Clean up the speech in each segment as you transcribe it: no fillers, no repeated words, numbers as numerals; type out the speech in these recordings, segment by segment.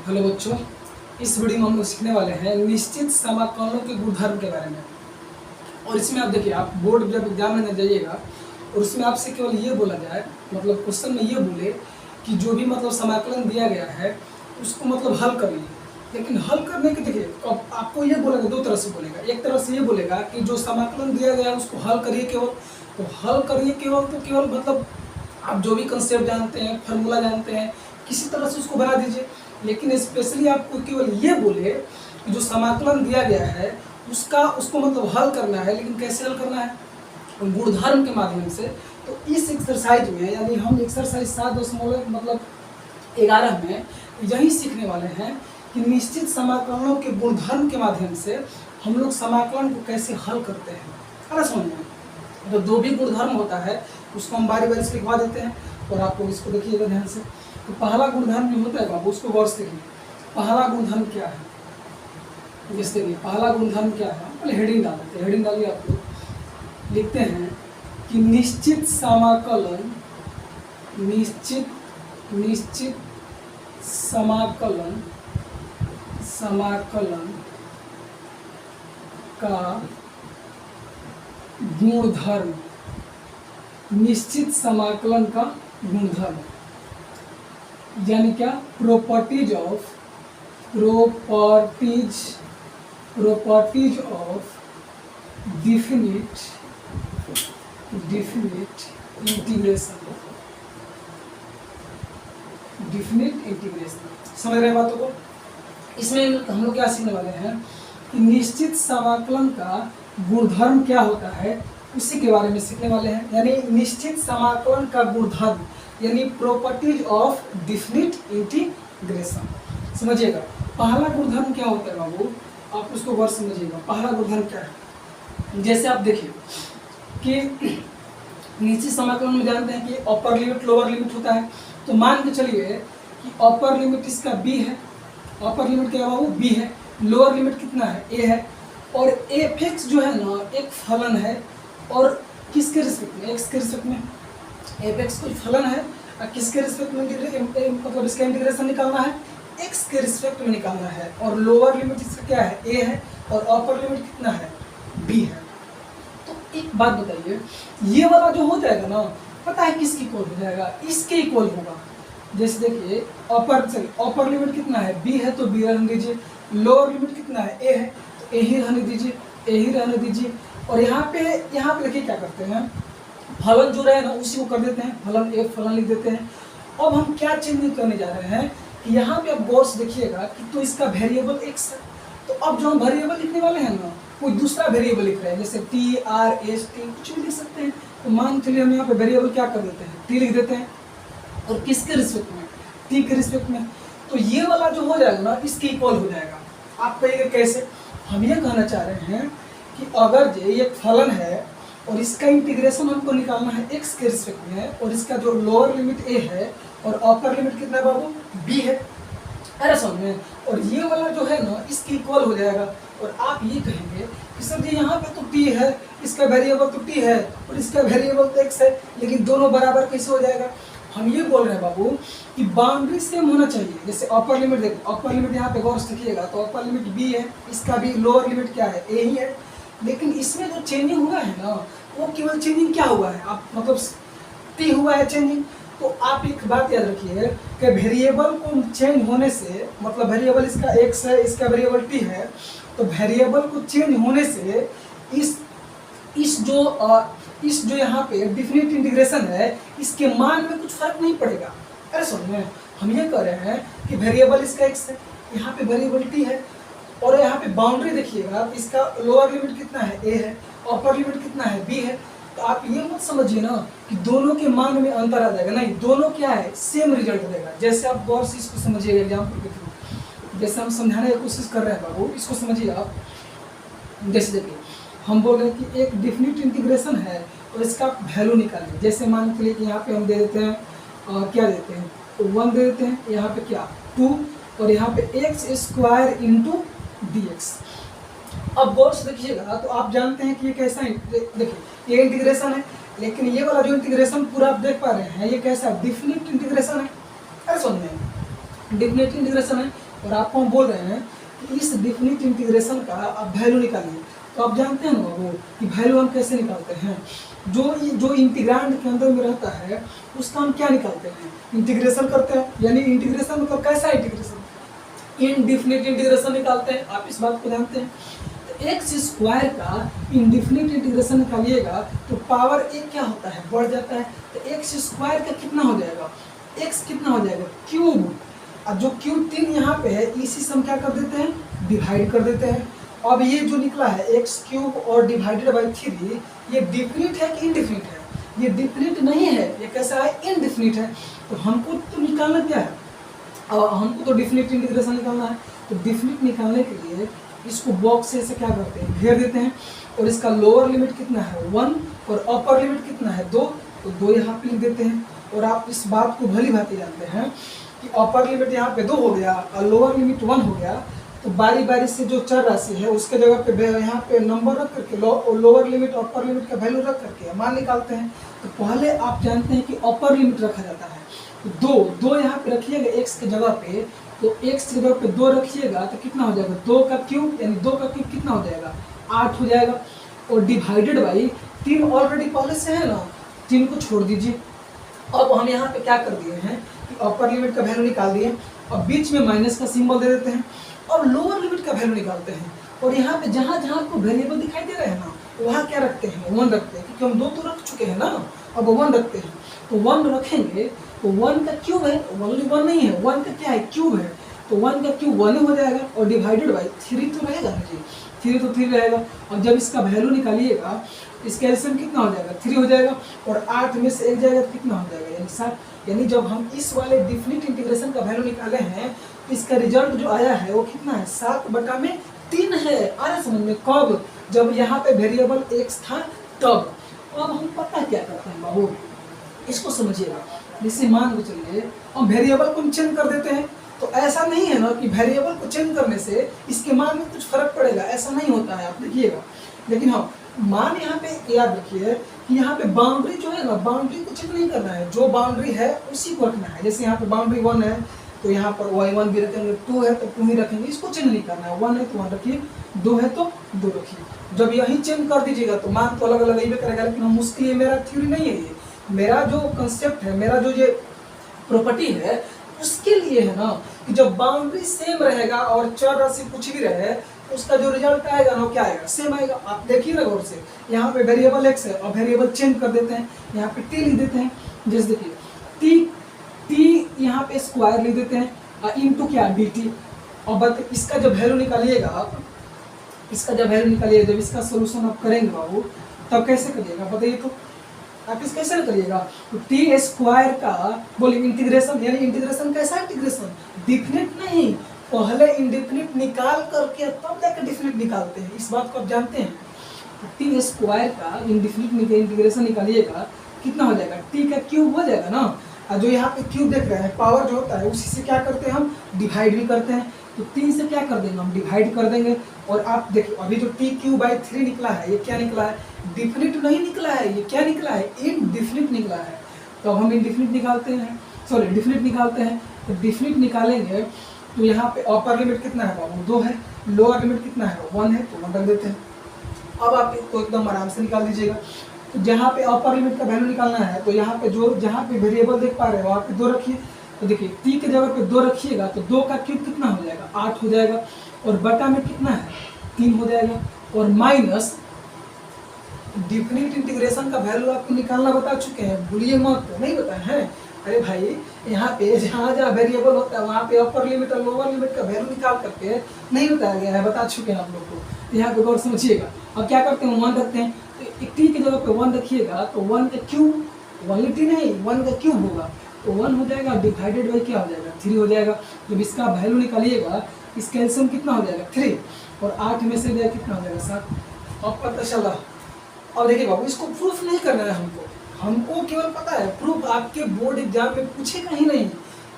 Hello बच्चों, इस video में हम लोग सीखने वाले हैं निश्चित समाकलनों के गुणधर्म के बारे में। और इसमें आप देखिए, आप बोर्ड जब एग्जाम में जाइएगा और उसमें आपसे केवल ये बोला जाए, मतलब क्वेश्चन में ये बोले कि जो भी मतलब समाकलन दिया गया है उसको मतलब हल करिए। लेकिन हल करने के देखिए आपको ये बोलेगा, दो तरह से बोलेगा। एक तरह से ये बोलेगा कि जो समाकलन दिया गया है उसको हल करिए केवल, तो हल करिए केवल तो केवल मतलब आप जो भी कंसेप्ट जानते हैं, फार्मूला जानते हैं, किसी तरह से उसको बना दीजिए। लेकिन स्पेशली आपको केवल ये बोले कि जो समाकलन दिया गया है उसको मतलब हल करना है। लेकिन कैसे हल करना है? गुणधर्म के माध्यम से। तो इस एक्सरसाइज में, यानी हम एक्सरसाइज 7.11 में यही सीखने वाले हैं कि निश्चित समाकलनों के गुणधर्म के माध्यम से हम लोग समाकलन को कैसे हल करते हैं। अरे समझ में, तो जो भी गुणधर्म होता है उसको हम बारी बारी से लिखवा देते हैं। और आपको इसको देखिएगा ध्यान से। तो पहला गुणधर्म जो होता है बाबू, उसको गौर से देखिए। पहला गुणधर्म क्या है? जैसे देखिए पहला गुणधर्म क्या है, पहले हेडिंग डाल देते हैं। हेडिंग डालिए, आप लोग लिखते हैं कि निश्चित समाकलन समाकलन का गुणधर्म, निश्चित समाकलन का गुणधर्म यानी क्या? Properties of definite integration. समझ रहे हैं बातों को? इसमें हम लोग क्या सीखने वाले हैं कि निश्चित समाकलन का गुणधर्म क्या होता है, उसी के बारे में सीखने वाले हैं। यानी निश्चित समाकलन का गुणधर्म यानी प्रॉपर्टीज ऑफ डिफिनिट इंटीग्रेशन। समझिएगा पहला गुणधर्म क्या होता है बाबू, आप उसको गौर समझिएगा। पहला गुणधर्म क्या है? जैसे आप देखिए कि निश्चित समाकलन में जानते हैं कि अपर लिमिट लोअर लिमिट होता है। तो मान के चलिए कि अपर लिमिट इसका b है। अपर लिमिट क्या बाबू? b है। लोअर लिमिट कितना है? a है। और f(x) जो है ना, एक फलन है। और किसके रिस्पेक्ट में? x के रिस्पेक्ट में। f(x) कोई फलन है और किसके रिस्पेक्ट में मतलब इसका इंटीग्रेशन निकालना है? x के रिस्पेक्ट में निकालना है। और लोअर लिमिट इसका क्या है? a है। और अपर लिमिट कितना है? b है। तो एक बात बताइए, ये वाला जो हो जाएगा ना, पता है किसकी इक्वल हो जाएगा? इसके इक्वल होगा। जैसे देखिए अपर लिमिट कितना है? b है, तो b रहने दीजिए। लोअर लिमिट कितना है? a है, तो a ही रहने दीजिए, a ही रहने दीजिए। और यहाँ पे देखिए क्या करते हैं, फलन जो रहे ना उसी को कर देते हैं, फलन a फलन लिख देते हैं। अब हम क्या चेंज करने जा रहे हैं कि यहाँ पे आप गौर से देखिएगा कि तो इसका वेरिएबल x है। तो अब जो हम वेरिएबल लिखने वाले हैं ना, कोई दूसरा वेरिएबल लिख रहे हैं, जैसे t r s t कुछ भी लिख सकते हैं। तो मान चलिए हम यहाँ पे वेरिएबल क्या कर देते हैं? t लिख देते हैं। और किसके रिस्पेक्ट में? t के रिस्पेक्ट में। तो ये वाला जो हो जाएगा ना, इसके इक्वल हो जाएगा। आप कहिएगा कैसे? हम ये कहना चाह रहे हैं कि अगर ये फलन है और इसका इंटीग्रेशन हमको निकालना है x के रिस्पेक्ट में, और इसका जो लोअर लिमिट a है और अपर लिमिट कितना है बाबू? b है। अरे समझ में? और ये वाला जो है ना, इसकी इक्वल हो जाएगा। और आप ये कहेंगे कि सर जी यहाँ पे तो t है, इसका वेरिएबल तो t है और इसका वेरिएबल तो x है, लेकिन दोनों बराबर कैसे हो जाएगा? हम ये बोल रहे हैं बाबू कि बाउंड्री सेम होना चाहिए। जैसे अपर लिमिट देखो, अपर लिमिट यहाँ पे गौर से देखिएगा तो अपर लिमिट b है, इसका भी लोअर लिमिट क्या है? a ही है। लेकिन इसमें जो चेंजिंग हुआ है ना, वो केवल चेंजिंग क्या हुआ है? आप मतलब t हुआ है चेंजिंग। तो आप एक बात याद रखिए कि वेरिएबल को चेंज होने से, मतलब वेरिएबल इसका x है, इसका वेरिएबल t है, तो वेरिएबल को चेंज होने से इस जो यहाँ पे डिफिनिट इंटीग्रेशन है, इसके मान में कुछ फर्क नहीं पड़ेगा। अरे समझे? हम ये कह रहे हैं कि वेरिएबल इसका x है, यहाँ पे वेरिएबल t है। और यहाँ पे बाउंड्री देखिएगा, इसका लोअर लिमिट कितना है? a है, अपर लिमिट कितना है? b है। तो आप ये मत समझिए ना कि दोनों के मान में अंतर आ जाएगा, नहीं, दोनों क्या है? सेम रिजल्ट देगा। जैसे आप गौर से इसको समझिएगा एग्जाम्पल के थ्रू, जैसे हम समझाने की कोशिश कर रहे हैं बाबू, इसको समझिए आप। जैसे देखिए हम बोल रहे हैं कि एक डिफिनिट इंटीग्रेशन है और इसका वैल्यू निकालिए। जैसे मान के लिए कि यहाँ पे हम दे देते हैं क्या देते हैं? 1 दे देते हैं, यहाँ पे क्या 2, और यहाँ पे x² इंटू dx। अब गौर से देखिएगा तो आप जानते हैं कि ये कैसा है। देखिए ये इंटीग्रेशन है, लेकिन ये वाला जो इंटीग्रेशन पूरा आप देख पा रहे हैं, ये कैसा डिफिनिट इंटीग्रेशन है। अरे समझ में, डिफिनिट इंटीग्रेशन है। और आपको हम बोल रहे हैं कि इस डिफिनिट इंटीग्रेशन का आप वैल्यू निकालिए। तो आप जानते हैं ना बाबू कि वैल्यू हम कैसे निकालते हैं, जो इंटीग्रांड के अंदर में रहता है उसका हम क्या निकालते हैं, इंटीग्रेशन करते हैं। यानी इंटीग्रेशन मतलब कैसा इंटीग्रेशन, इनडिफिनिट इंटीग्रेशन निकालते हैं। आप इस बात को जानते हैं। तो एक्स स्क्वायर का इनडिफिनिट इंटीग्रेशन निकालिएगा तो पावर एक क्या होता है, बढ़ जाता है। तो एक्स स्क्वायर का कितना हो जाएगा, एक्स कितना हो जाएगा क्यूब। अब जो क्यूब 3 यहाँ पे है इसी से हम क्या कर देते हैं, डिवाइड कर देते हैं। अब ये जो निकला है एक्स क्यूब और डिवाइडेड बाई 3, ये डिफिनिट है कि इनडिफिनिट है, ये डिफिनिट नहीं है, ये कैसा है, इनडिफिनिट है। तो हमको तो निकालना क्या है, हमको तो डिफिनिट इंटीग्रेशन निकालना है। तो डिफिनिट निकालने के लिए इसको बॉक्स से क्या करते हैं, घेर देते हैं। और इसका लोअर लिमिट कितना है 1 और अपर लिमिट कितना है 2, तो 2 यहाँ पे लिख देते हैं। और आप इस बात को भली भांति जानते हैं कि अपर लिमिट यहाँ पे 2 हो गया और लोअर लिमिट 1 हो गया। तो बारी बारी से जो चर राशि है उसके जगह पे यहाँ पे नंबर रख करके लोअर लिमिट अपर लिमिट का वैल्यू रख करके मान निकालते हैं। तो पहले आप जानते हैं कि अपर लिमिट रखा जाता है, तो 2 यहाँ पे रखिएगा एक्स की जगह पे। तो एक्स की जगह पे 2 रखिएगा तो कितना हो जाएगा, 2 का क्यूब, यानी 2 का क्यूब कितना हो जाएगा 8 हो जाएगा। और डिवाइडेड बाई 3 ऑलरेडी पहले से है ना, 3 को छोड़ दीजिए। अब हम यहाँ पे क्या कर दिए हैं कि अपर लिमिट का वैल्यू निकाल दिए और बीच में माइनस का सिंबल दे देते हैं। और लोअर लिमिट का वैल्यू निकालते हैं। और यहाँ पे जहाँ जहाँ आपको वेरिएबल दिखाई दे रहे हैं ना, वहाँ क्या रखते हैं, 1 रखते हैं, क्योंकि हम 2 तो रख चुके हैं ना, अब 1 रखते हैं। तो 1 रखेंगे तो 1 का क्यूब है, ओनली 1 नहीं है, 1 का क्या है, क्यूब है। तो 1 का क्यूब 1 हो जाएगा और डिवाइडेड बाई 3 तो रहेगा ना जी, 3 तो 3 रहेगा। और जब इसका वैल्यू निकालिएगा इसका एलसीएम कितना हो जाएगा, 3 हो जाएगा। और 8 में से 1 जाएगा तो कितना हो जाएगा, यानी 7। यानी जब हम इस वाले डिफिनिट इंटीग्रेशन का वैल्यू निकाले हैं इसका रिजल्ट जो आया है वो कितना है, 7/3 है। अरे समझ में कब, जब यहाँ पे वेरिएबल एक्स था तब। अब हम पता क्या करते हैं बाबू, इसको समझिएगा। जैसे मान के चलिए हम वेरिएबल को चेंज कर देते हैं, तो ऐसा नहीं है ना कि वेरिएबल को चेंज करने से इसके मान में कुछ फर्क पड़ेगा, ऐसा नहीं होता है, आप देखिएगा। लेकिन हाँ, मान यहाँ पे याद रखिए कि यहाँ पे बाउंड्री जो है ना, बाउंड्री को चेंज नहीं करना है, जो बाउंड्री है उसी को रखना है। जैसे यहाँ पे बाउंड्री 1 है तो यहाँ पर y1 भी रखेंगे, 2 है तो 2 ही रखेंगे, इसको चेंज नहीं करना है। 1 है तो 1 रखिए, 2 है तो 2 रखिए। जब यही चेंज कर दीजिएगा तो मान तो अलग अलग ही करेगा। लेकिन हम उसके लिए, मेरा थ्योरी नहीं है ये, मेरा जो कंसेप्ट है, मेरा जो ये प्रॉपर्टी है उसके लिए है ना कि जब बाउंड्री सेम रहेगा और चर राशि कुछ भी रहे उसका जो रिजल्ट आएगा ना क्या आएगा, सेम आएगा। आप देखिए ना गौर से, यहाँ पे वेरिएबल एक्स है और वेरिएबल चेंज कर देते हैं, यहाँ पे टी लिख देते हैं। जैसे देखिए टी यहाँ पे स्क्वायर लिख देते हैं इनटू क्या डी टी। और बट इसका जब वैल्यू निकालिएगा आप, इसका जब वैल्यू निकालिएगा, जब इसका सोल्यूशन आप करेंगे बाबू तब कैसे करिएगा बताइए, तो आप इस कैसे करिएगा। तो टी स्क्वायर का बोलिए इंटीग्रेशन, यानी इंटीग्रेशन कैसा इंटीग्रेशन, डिफिनिट नहीं, पहले इंडिफिनिट निकाल करके तब जाकर डिफिनिट निकालते हैं, इस बात को आप जानते हैं। तो टी स्क्वायर का इंडिफिनिट इंटीग्रेशन निकालिएगा कितना हो जाएगा, टी का क्यूब हो जाएगा ना। और जो यहाँ पे क्यूब देख रहे हैं पावर जो होता है उसी से क्या करते हैं हम, डिवाइड भी करते हैं। तो 3 से क्या कर देंगे हम, डिवाइड कर देंगे। और आप देखिए अभी जो t³/3 निकला है ये क्या निकला है, डिफिनिट नहीं निकला है, ये क्या निकला है, इनडिफिनिट निकला है। तो हम इनडिफिनिट निकालते हैं, सॉरी डिफिनिट निकालते हैं। तो डिफिनिट निकालेंगे तो यहाँ पे अपर लिमिट कितना है बाबू, 2 है, लोअर लिमिट कितना है 1 है, तो 1 रख देते हैं। अब आप इसको एकदम आराम से निकाल दीजिएगा। तो जहाँ पे अपर लिमिट का वैल्यू निकालना है तो यहाँ पे जो जहाँ पे वेरिएबल देख पा रहे हो वहाँ पे 2 रखिए। तो देखिए टी के जगह पे 2 रखिएगा तो 2 का क्यूब कितना हो जाएगा, 8 हो जाएगा। और बटा में कितना है, 3 हो जाएगा। और माइनस डिफिनिट इंटीग्रेशन का वैल्यू आपको निकालना बता चुके हैं, भूलिए मत, नहीं बताए हैं। अरे भाई यहाँ पे जहाँ जहाँ वेरिएबल होता है वहाँ पे अपर लिमिट और लोअर लिमिट का वैल्यू निकाल करके नहीं बताया गया है, बता चुके हैं आप लोग को। यहाँ पे गौर समझिएगा। अब क्या करते हैं, 1 रखते हैं। तो टी की जगह पे 1 रखिएगा तो 1 का क्यूब, 1 टी नहीं 1 का क्यूब होगा तो 1 हो जाएगा, डिवाइडेड बाई क्या हो जाएगा, 3 हो जाएगा। जब इसका वैल्यू निकालिएगा इसका एलसीएम कितना हो जाएगा, 3। और 8 में से कितना हो जाएगा, 7। अब पता चला। अब देखिए बाबू इसको प्रूफ नहीं करना है हमको केवल पता है प्रूफ आपके बोर्ड एग्जाम में पूछेगा ही नहीं।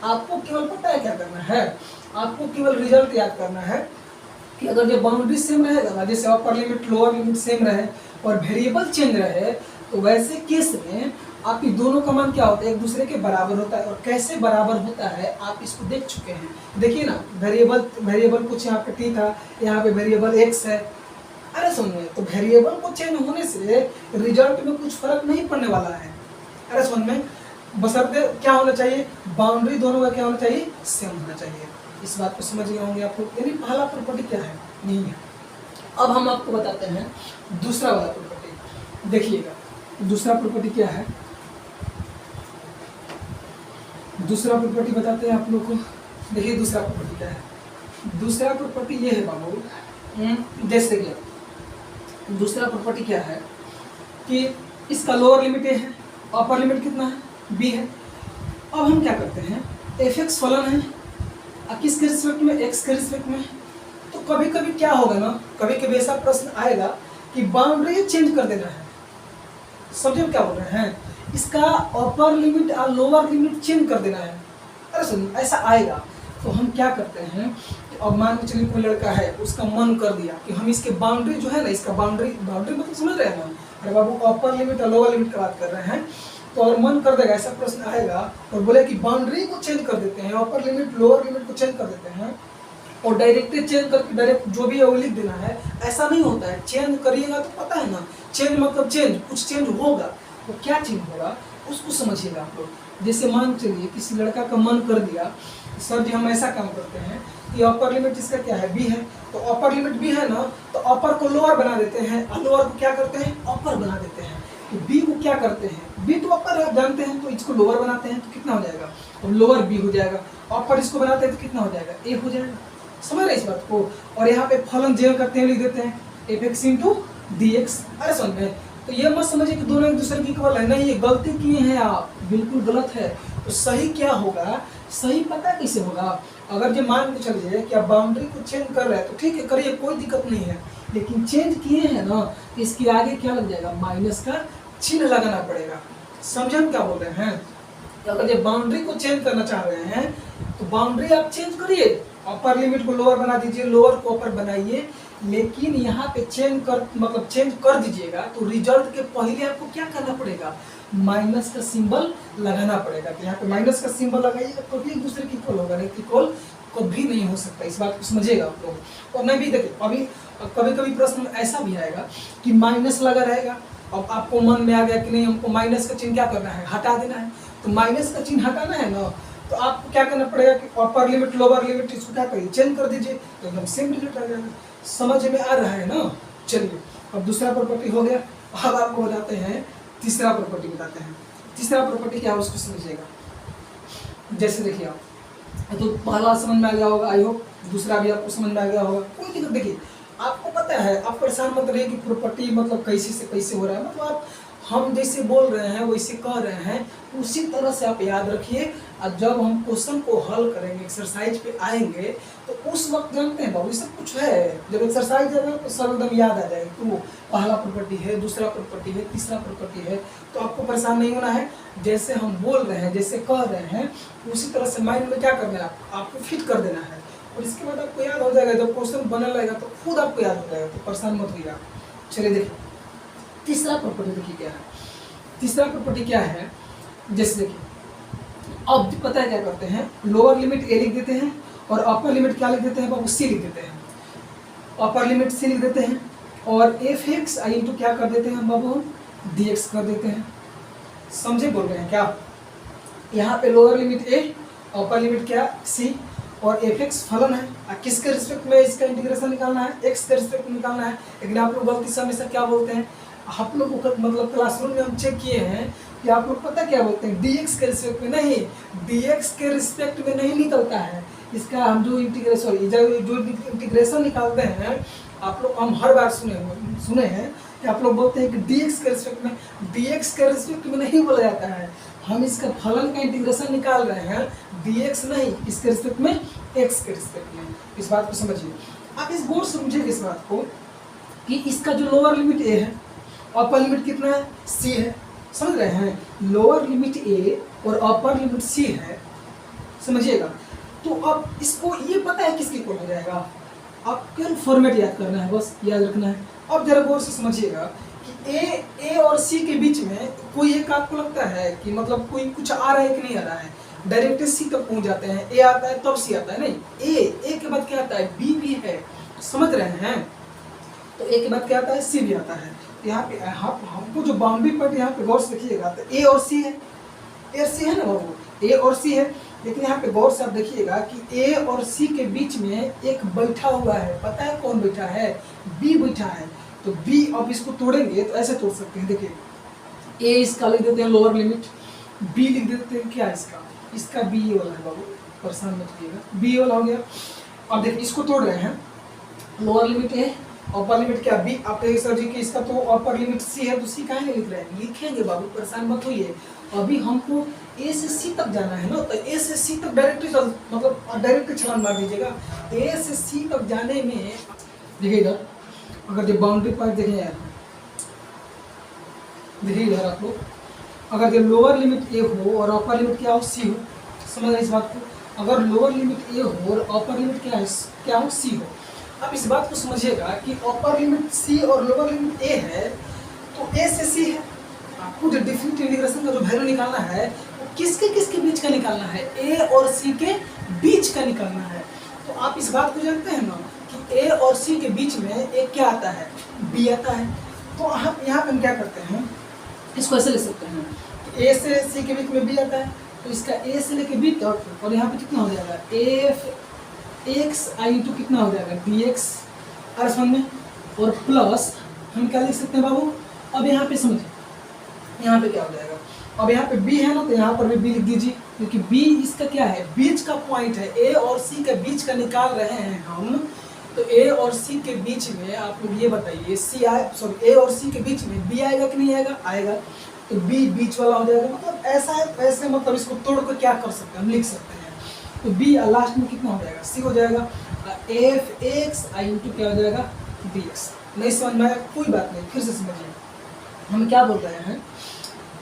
आपको केवल पता है क्या करना है, आपको केवल रिजल्ट याद करना है कि अगर जो बाउंड्री सेम रहेगा ना, जैसे अपर लिमिट लोअर लिमिट सेम रहे और वेरिएबल चेंज रहे, तो वैसे केस में आपकी दोनों का मान क्या होता है, एक दूसरे के बराबर होता है। और कैसे बराबर होता है आप इसको देख चुके हैं। देखिए ना, वेरिएबल कुछ यहाँ पे टी था, यहाँ पे वेरिएबल एक्स है। अरे सुनिए, तो वेरिएबल को चेंज होने से रिजल्ट में कुछ फर्क नहीं पड़ने वाला है। अरे सुन में बशर्ते क्या होना चाहिए, बाउंड्री दोनों का क्या होना चाहिए, सेम होना चाहिए। इस बात को समझ गए होंगे आप लोग। यानी पहला प्रॉपर्टी क्या है, नहीं है। अब हम आपको बताते हैं दूसरा वाला प्रॉपर्टी। देखिएगा दूसरा प्रॉपर्टी क्या है, दूसरा प्रॉपर्टी बताते हैं आप लोग को। देखिए दूसरा प्रॉपर्टी क्या है। दूसरा प्रॉपर्टी ये है बाबू, जैसे कि दूसरा प्रॉपर्टी क्या है कि इसका लोअर लिमिट ए है, अपर लिमिट कितना है, बी है। अब हम क्या करते हैं, एफ एक्स फलन है, किसके रिस्पेक्ट में, एक्स के रिस्पेक्ट में। तो कभी कभी क्या होगा ना, कभी कभी ऐसा प्रश्न आएगा कि बाउंड्री चेंज कर देना है। समझे क्या बोल रहे हैं, इसका अपर लिमिट और लोअर लिमिट चेंज कर देना है। अरे सुन, ऐसा आएगा तो हम क्या करते हैं, अब मान के चलिए कोई लड़का है, उसका मन कर दिया कि हम इसके बाउंड्री जो है ना, इसका बाउंड्री मतलब समझ रहे हैं ना, अरे बाबू अपर लिमिट और लोअर लिमिट की बात कर रहे हैं। तो अगर मन कर देगा, ऐसा प्रश्न आएगा और बोले कि बाउंड्री को चेंज कर देते हैं, अपर लिमिट लोअर लिमिट को चेंज कर देते हैं और डायरेक्टली चेंज करके डायरेक्ट जो भी है वो लिख देना है। ऐसा नहीं होता है, चेंज करिएगा तो पता है ना, चेंज मतलब चेंज, कुछ चेंज होगा। तो क्या चेंज होगा उसको समझिएगा आप लोग। जैसे मान चलिए किसी लड़का का मन कर दिया, सर जी हम ऐसा काम करते हैं कि अपर लिमिट इसका क्या है, बी है। तो अपर लिमिट बी है ना, तो अपर को लोअर बना देते हैं और लोअर को क्या करते हैं, अपर बना देते हैं। तो बी को क्या करते हैं, बी तो अपर आप जानते हैं, तो इसको लोअर बनाते हैं तो कितना हो जाएगा, तो लोअर बी हो जाएगा। अपर इसको बनाते हैं तो कितना हो जाएगा, ए हो जाएगा। समझ रहे इस बात को। और यहाँ पे फलन जेल करते हैं, लिख देते हैं F x into D x. अरे समझ में, तो ये मत समझिए कि दोनों एक दूसरे की इक्वल है, नहीं, ये गलती किए हैं आप, बिल्कुल गलत है। तो सही क्या होगा, सही पता कैसे होगा, अगर जो मान के चलिए कि आप बाउंड्री को चेंज कर रहे हैं तो ठीक है करिए, कोई दिक्कत नहीं है। लेकिन चेंज किए हैं ना, इसके आगे क्या लग जाएगा, माइनस का चिन्ह लगाना पड़ेगा। समझे हम क्या बोल रहे हैं। तो अगर जो बाउंड्री को चेंज करना चाह रहे हैं तो बाउंड्री आप चेंज करिए, अपर लिमिट को लोअर बना दीजिए, लोअर को अपर बनाइए। लेकिन यहाँ पे चेंज कर दीजिएगा तो रिजल्ट के पहले आपको क्या करना पड़ेगा, माइनस का सिंबल लगाना पड़ेगा। तो यहाँ पे माइनस का सिंबल लगाइएगा तो भी एक दूसरे की इक्वल होगा, नहीं इक्वल कभी नहीं हो सकता। इस बात को समझिएगा आप लोग। और मैं भी देखिए, अभी कभी कभी प्रश्न ऐसा भी आएगा कि माइनस लगा रहेगा, अब आपको मन में आ गया कि नहीं हमको माइनस का चिन्ह क्या करना है, हटा देना है। तो माइनस का चिन्ह हटाना है ना, तो आपको क्या करना पड़ेगा कि अपर लिमिट लोअर लिमिट इसको क्या करिए, चेंज कर दीजिए, तो एकदम सेम रिजल्ट आ जाएगा। समझ में आ रहा है ना। चलिए अब दूसरा प्रॉपर्टी हो गया। अब आपको बताते हैं तीसरा प्रॉपर्टी बताते हैं। तीसरा प्रॉपर्टी क्या है उसको समझिएगा। जैसे देखिए आप, तो पहला समझ में आ गया होगा, आई होप दूसरा भी आपको समझ में आ गया होगा, कोई दिक्कत। देखिए आपको पता है, आप परेशान मत रहिए कि प्रॉपर्टी मतलब कैसे से कैसे हो रहा है, मतलब आप हम जैसे बोल रहे हैं वैसे कह रहे हैं, उसी तरह से आप याद रखिए। और जब हम क्वेश्चन को हल करेंगे, एक्सरसाइज पे आएंगे, तो उस वक्त जानते हैं बाबू ये सब कुछ है, जब एक्सरसाइज आएगा तो सब एकदम याद आ जाएगा। तो पहला प्रॉपर्टी है, दूसरा प्रॉपर्टी है, तीसरा प्रॉपर्टी है, तो आपको परेशान नहीं होना है। जैसे हम बोल रहे हैं, जैसे कह रहे हैं, उसी तरह से माइंड में क्या करना है, आपको फिट कर देना है। और इसके बाद आपको याद हो जाएगा, जब क्वेश्चन बनने लगेगा तो खुद आपको याद हो जाएगा, तो परेशान मत होइएगा। चलिए देखिए तीसरा प्रॉपर्टी देखिए क्या है। तीसरा प्रॉपर्टी क्या है, जैसे देखिए अब पता है क्या करते हैं, लोअर लिमिट ए लिख देते हैं और अपर लिमिट क्या लिख देते हैं बाबू, सी लिख देते हैं। अपर लिमिट सी लिख देते हैं और एफ एक्स आई इंटू क्या कर देते हैं बाबू, डी एक्स कर देते हैं। समझे बोल रहे हैं क्या, यहाँ पे लोअर लिमिट ए, अपर लिमिट क्या सी, और एफ एक्स फलन है, किसके रिस्पेक्ट में इसका इंटीग्रेशन निकालना है, एक्स के रिस्पेक्ट में निकालना है। लेकिन आप लोग गलती से हमेशा क्या बोलते हैं, आप लोग को मतलब क्लासरूम में हम चेक किए हैं कि आप लोग पता क्या बोलते हैं, डी एक्स के रिस्पेक्ट में नहीं, डी एक्स के रिस्पेक्ट में नहीं निकलता है इसका। हम जो इंटीग्रेशन निकालते हैं, आप लोग हम हर बार सुने हैं कि आप लोग बोलते हैं कि डी एक्स के रिस्पेक्ट में, डी एक्स के रिस्पेक्ट में नहीं बोला जाता है। हम इसका फलन का इंटीग्रेशन निकाल रहे हैं, डी एक्स नहीं, इसके रिस्पेक्ट में, एक्स के रिस्पेक्ट में। इस बात को समझिए आप, इस बोर्ड समझिए इस बात को कि इसका जो लोअर लिमिट ए है, अपर लिमिट कितना है, सी है। समझ रहे हैं, लोअर लिमिट ए और अपर लिमिट सी है, समझिएगा। तो अब इसको ये पता है किसके इक्वल हो जाएगा, आप केवल फॉर्मेट याद करना है, बस याद रखना है। अब जरा गौर से समझिएगा, कि ए और सी के बीच में कोई एक आपको लगता है कि मतलब कोई कुछ आ रहा है कि नहीं आ रहा है, डायरेक्ट सी तक पहुंच जाते हैं, ए आता है तब सी आता है, नहीं ए के बाद क्या आता है, बी भी है, समझ रहे हैं, तो ए के बाद क्या आता है, सी भी आता है। यहाँ पे हमको जो बाउंड्री पॉइंट यहाँ पे गौर से देखिएगा तो ए और सी है, ए और सी है ना बाबू, ए और सी है, लेकिन यहाँ पे गौर से आप देखिएगा कि ए और सी के बीच में एक बैठा हुआ है, पता है कौन बैठा है, बी बैठा है। तो बी अब इसको तोड़ेंगे तो ऐसे तोड़ सकते हैं, देखिए ए इसका लिख देते हैं लोअर लिमिट, बी लिख देते हैं क्या इसका बी वाला है बाबू, परेशान मत कीजिएगा, बी वाला हो गया। अब देखिए इसको तोड़ रहे हैं, लोअर लिमिट ए, अपर लिमिट क्या बी, आप कहेंगे सर जी कि इसका तो अपर लिमिट सी है, तो सी कहाँ लिख रहे हैं, लिखेंगे बाबू, परेशान मत होइए। अभी हमको ए से सी तक जाना है ना, तो ए से सी तक डायरेक्ट छलांग मार दीजिएगा। ए से सी तक जाने में देखिए इधर, अगर जो बाउंड्री पॉइंट देखें यार, देखिए इधर आप लोग, अगर जो लोअर लिमिट ए हो और अपर लिमिट क्या हो, सी हो, समझ रहे इस बात को, अगर लोअर लिमिट ए हो और अपर लिमिट क्या हो, सी हो। अब इस बात को समझिएगा कि अपर लिमिट सी और लोअर लिमिट ए है, तो ए से सी है, आपको जो डिफरेंट इंटीग्रेशन का जो वैल्यू निकालना है वो किसके बीच का निकालना है, ए और सी के बीच का निकालना है। तो आप इस बात को जानते हैं ना कि ए और सी के बीच में एक क्या आता है, बी आता है। तो हम यहाँ पे हम क्या करते हैं, इसको ऐसे लिख सकते हैं, ए से सी के बीच में बी आता है, तो इसका ए से लेके बी तक, और यहाँ पे कितना हो जाएगा, एफ एक्स आई टू कितना हो जाएगा, बी एक्स आर समझ में, और प्लस हम क्या लिख सकते हैं बाबू, अब यहाँ पे समझिए, यहाँ पे क्या हो जाएगा, अब यहाँ पे b है ना, तो यहाँ पर भी b लिख दीजिए, क्योंकि b इसका क्या है, बीच का पॉइंट है, a और c के बीच का निकाल रहे हैं हम। तो a और c के बीच में आप लोग ये बताइए, a और c के बीच में b आएगा कि नहीं आएगा, आएगा, तो b बीच वाला हो जाएगा। मतलब ऐसा है, ऐसे मतलब इसको तोड़ कर क्या कर सकते हैं, हम लिख सकते हैं, तो b लास्ट में कितना हो जाएगा, c हो जाएगा, एफ एक्स आई इंटू क्या हो जाएगा, बी एक्स। नहीं समझ में आया, कोई बात नहीं, फिर से समझिए, हम क्या बोल रहे हैं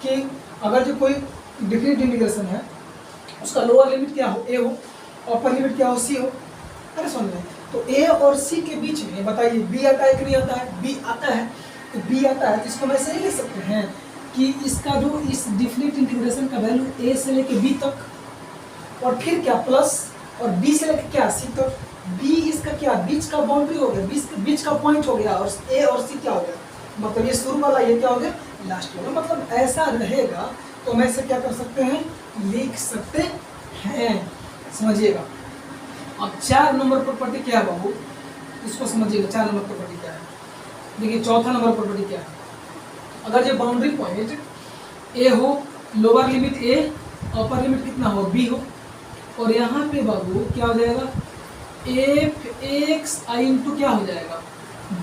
कि अगर जो कोई डिफरेंट इंटीग्रेशन है, उसका लोअर लिमिट क्या हो, ए हो, अपर लिमिट क्या हो, सी हो, अरे समझ रहे हैं, तो ए और सी के बीच में बताइए बी आता है कि नहीं आता है, बी आता है, तो बी आता है, तो इसको मैं ऐसे ही लिख सकते हैं कि इसका जो इस डिफरेंट इंटीग्रेशन का वैल्यू ए से लेके बी तक, और फिर क्या प्लस, और बी से लेके क्या सी तक, बी इसका क्या बीच का बाउंड्री हो गया, बीच का पॉइंट हो गया, और ए और सी क्या हो गया, मतलब ये शुरू वाला, ये क्या हो गया, लास्ट वाला। मतलब ऐसा रहेगा तो हम ऐसे क्या कर सकते हैं, लिख सकते हैं, समझिएगा। अब 4 नंबर प्रॉपर्टी क्या है बाबू, इसको समझिएगा, 4 नंबर प्रॉपर्टी क्या है। देखिए चौथा नंबर प्रॉपर्टी क्या है, अगर जो बाउंड्री पॉइंट ए हो, लोअर लिमिट ए, अपर लिमिट कितना हो, बी हो, और यहाँ पे बाबू क्या हो जाएगा, एफ एक्स आई इंटू क्या हो जाएगा,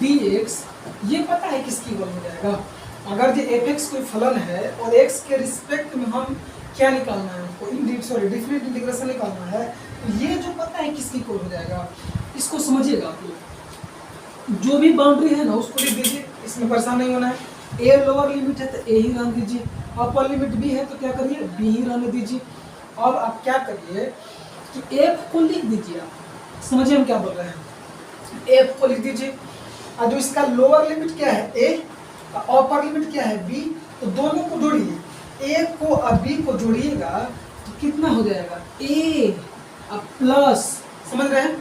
डी एक्स, ये पता है किसकी इक्वल हो जाएगा। अगर जो एफ एक्स कोई फलन है और एक्स के रिस्पेक्ट में हम क्या निकालना है, हमको डिफरेंट इंटीग्रेशन निकालना है, तो ये जो पता है किसकी इक्वल हो जाएगा, इसको समझिएगा आप लोग। जो भी बाउंड्री है ना उसको लिख दीजिए, इसमें परेशान नहीं होना है। ए लोअर लिमिट है तो ए ही रहने दीजिए, अपर लिमिट बी है तो क्या करिए, बी ही रहने दीजिए। अब आप क्या करिए कि एफ को लिख दीजिए, आप समझिए हम क्या बोल रहे हैं, एफ को लिख दीजिए, और जो इसका लोअर लिमिट क्या है ए, अपर लिमिट क्या है बी, तो दोनों को जोड़िए, ए को और बी को जोड़िएगा तो कितना हो जाएगा, ए और प्लस, समझ रहे हैं,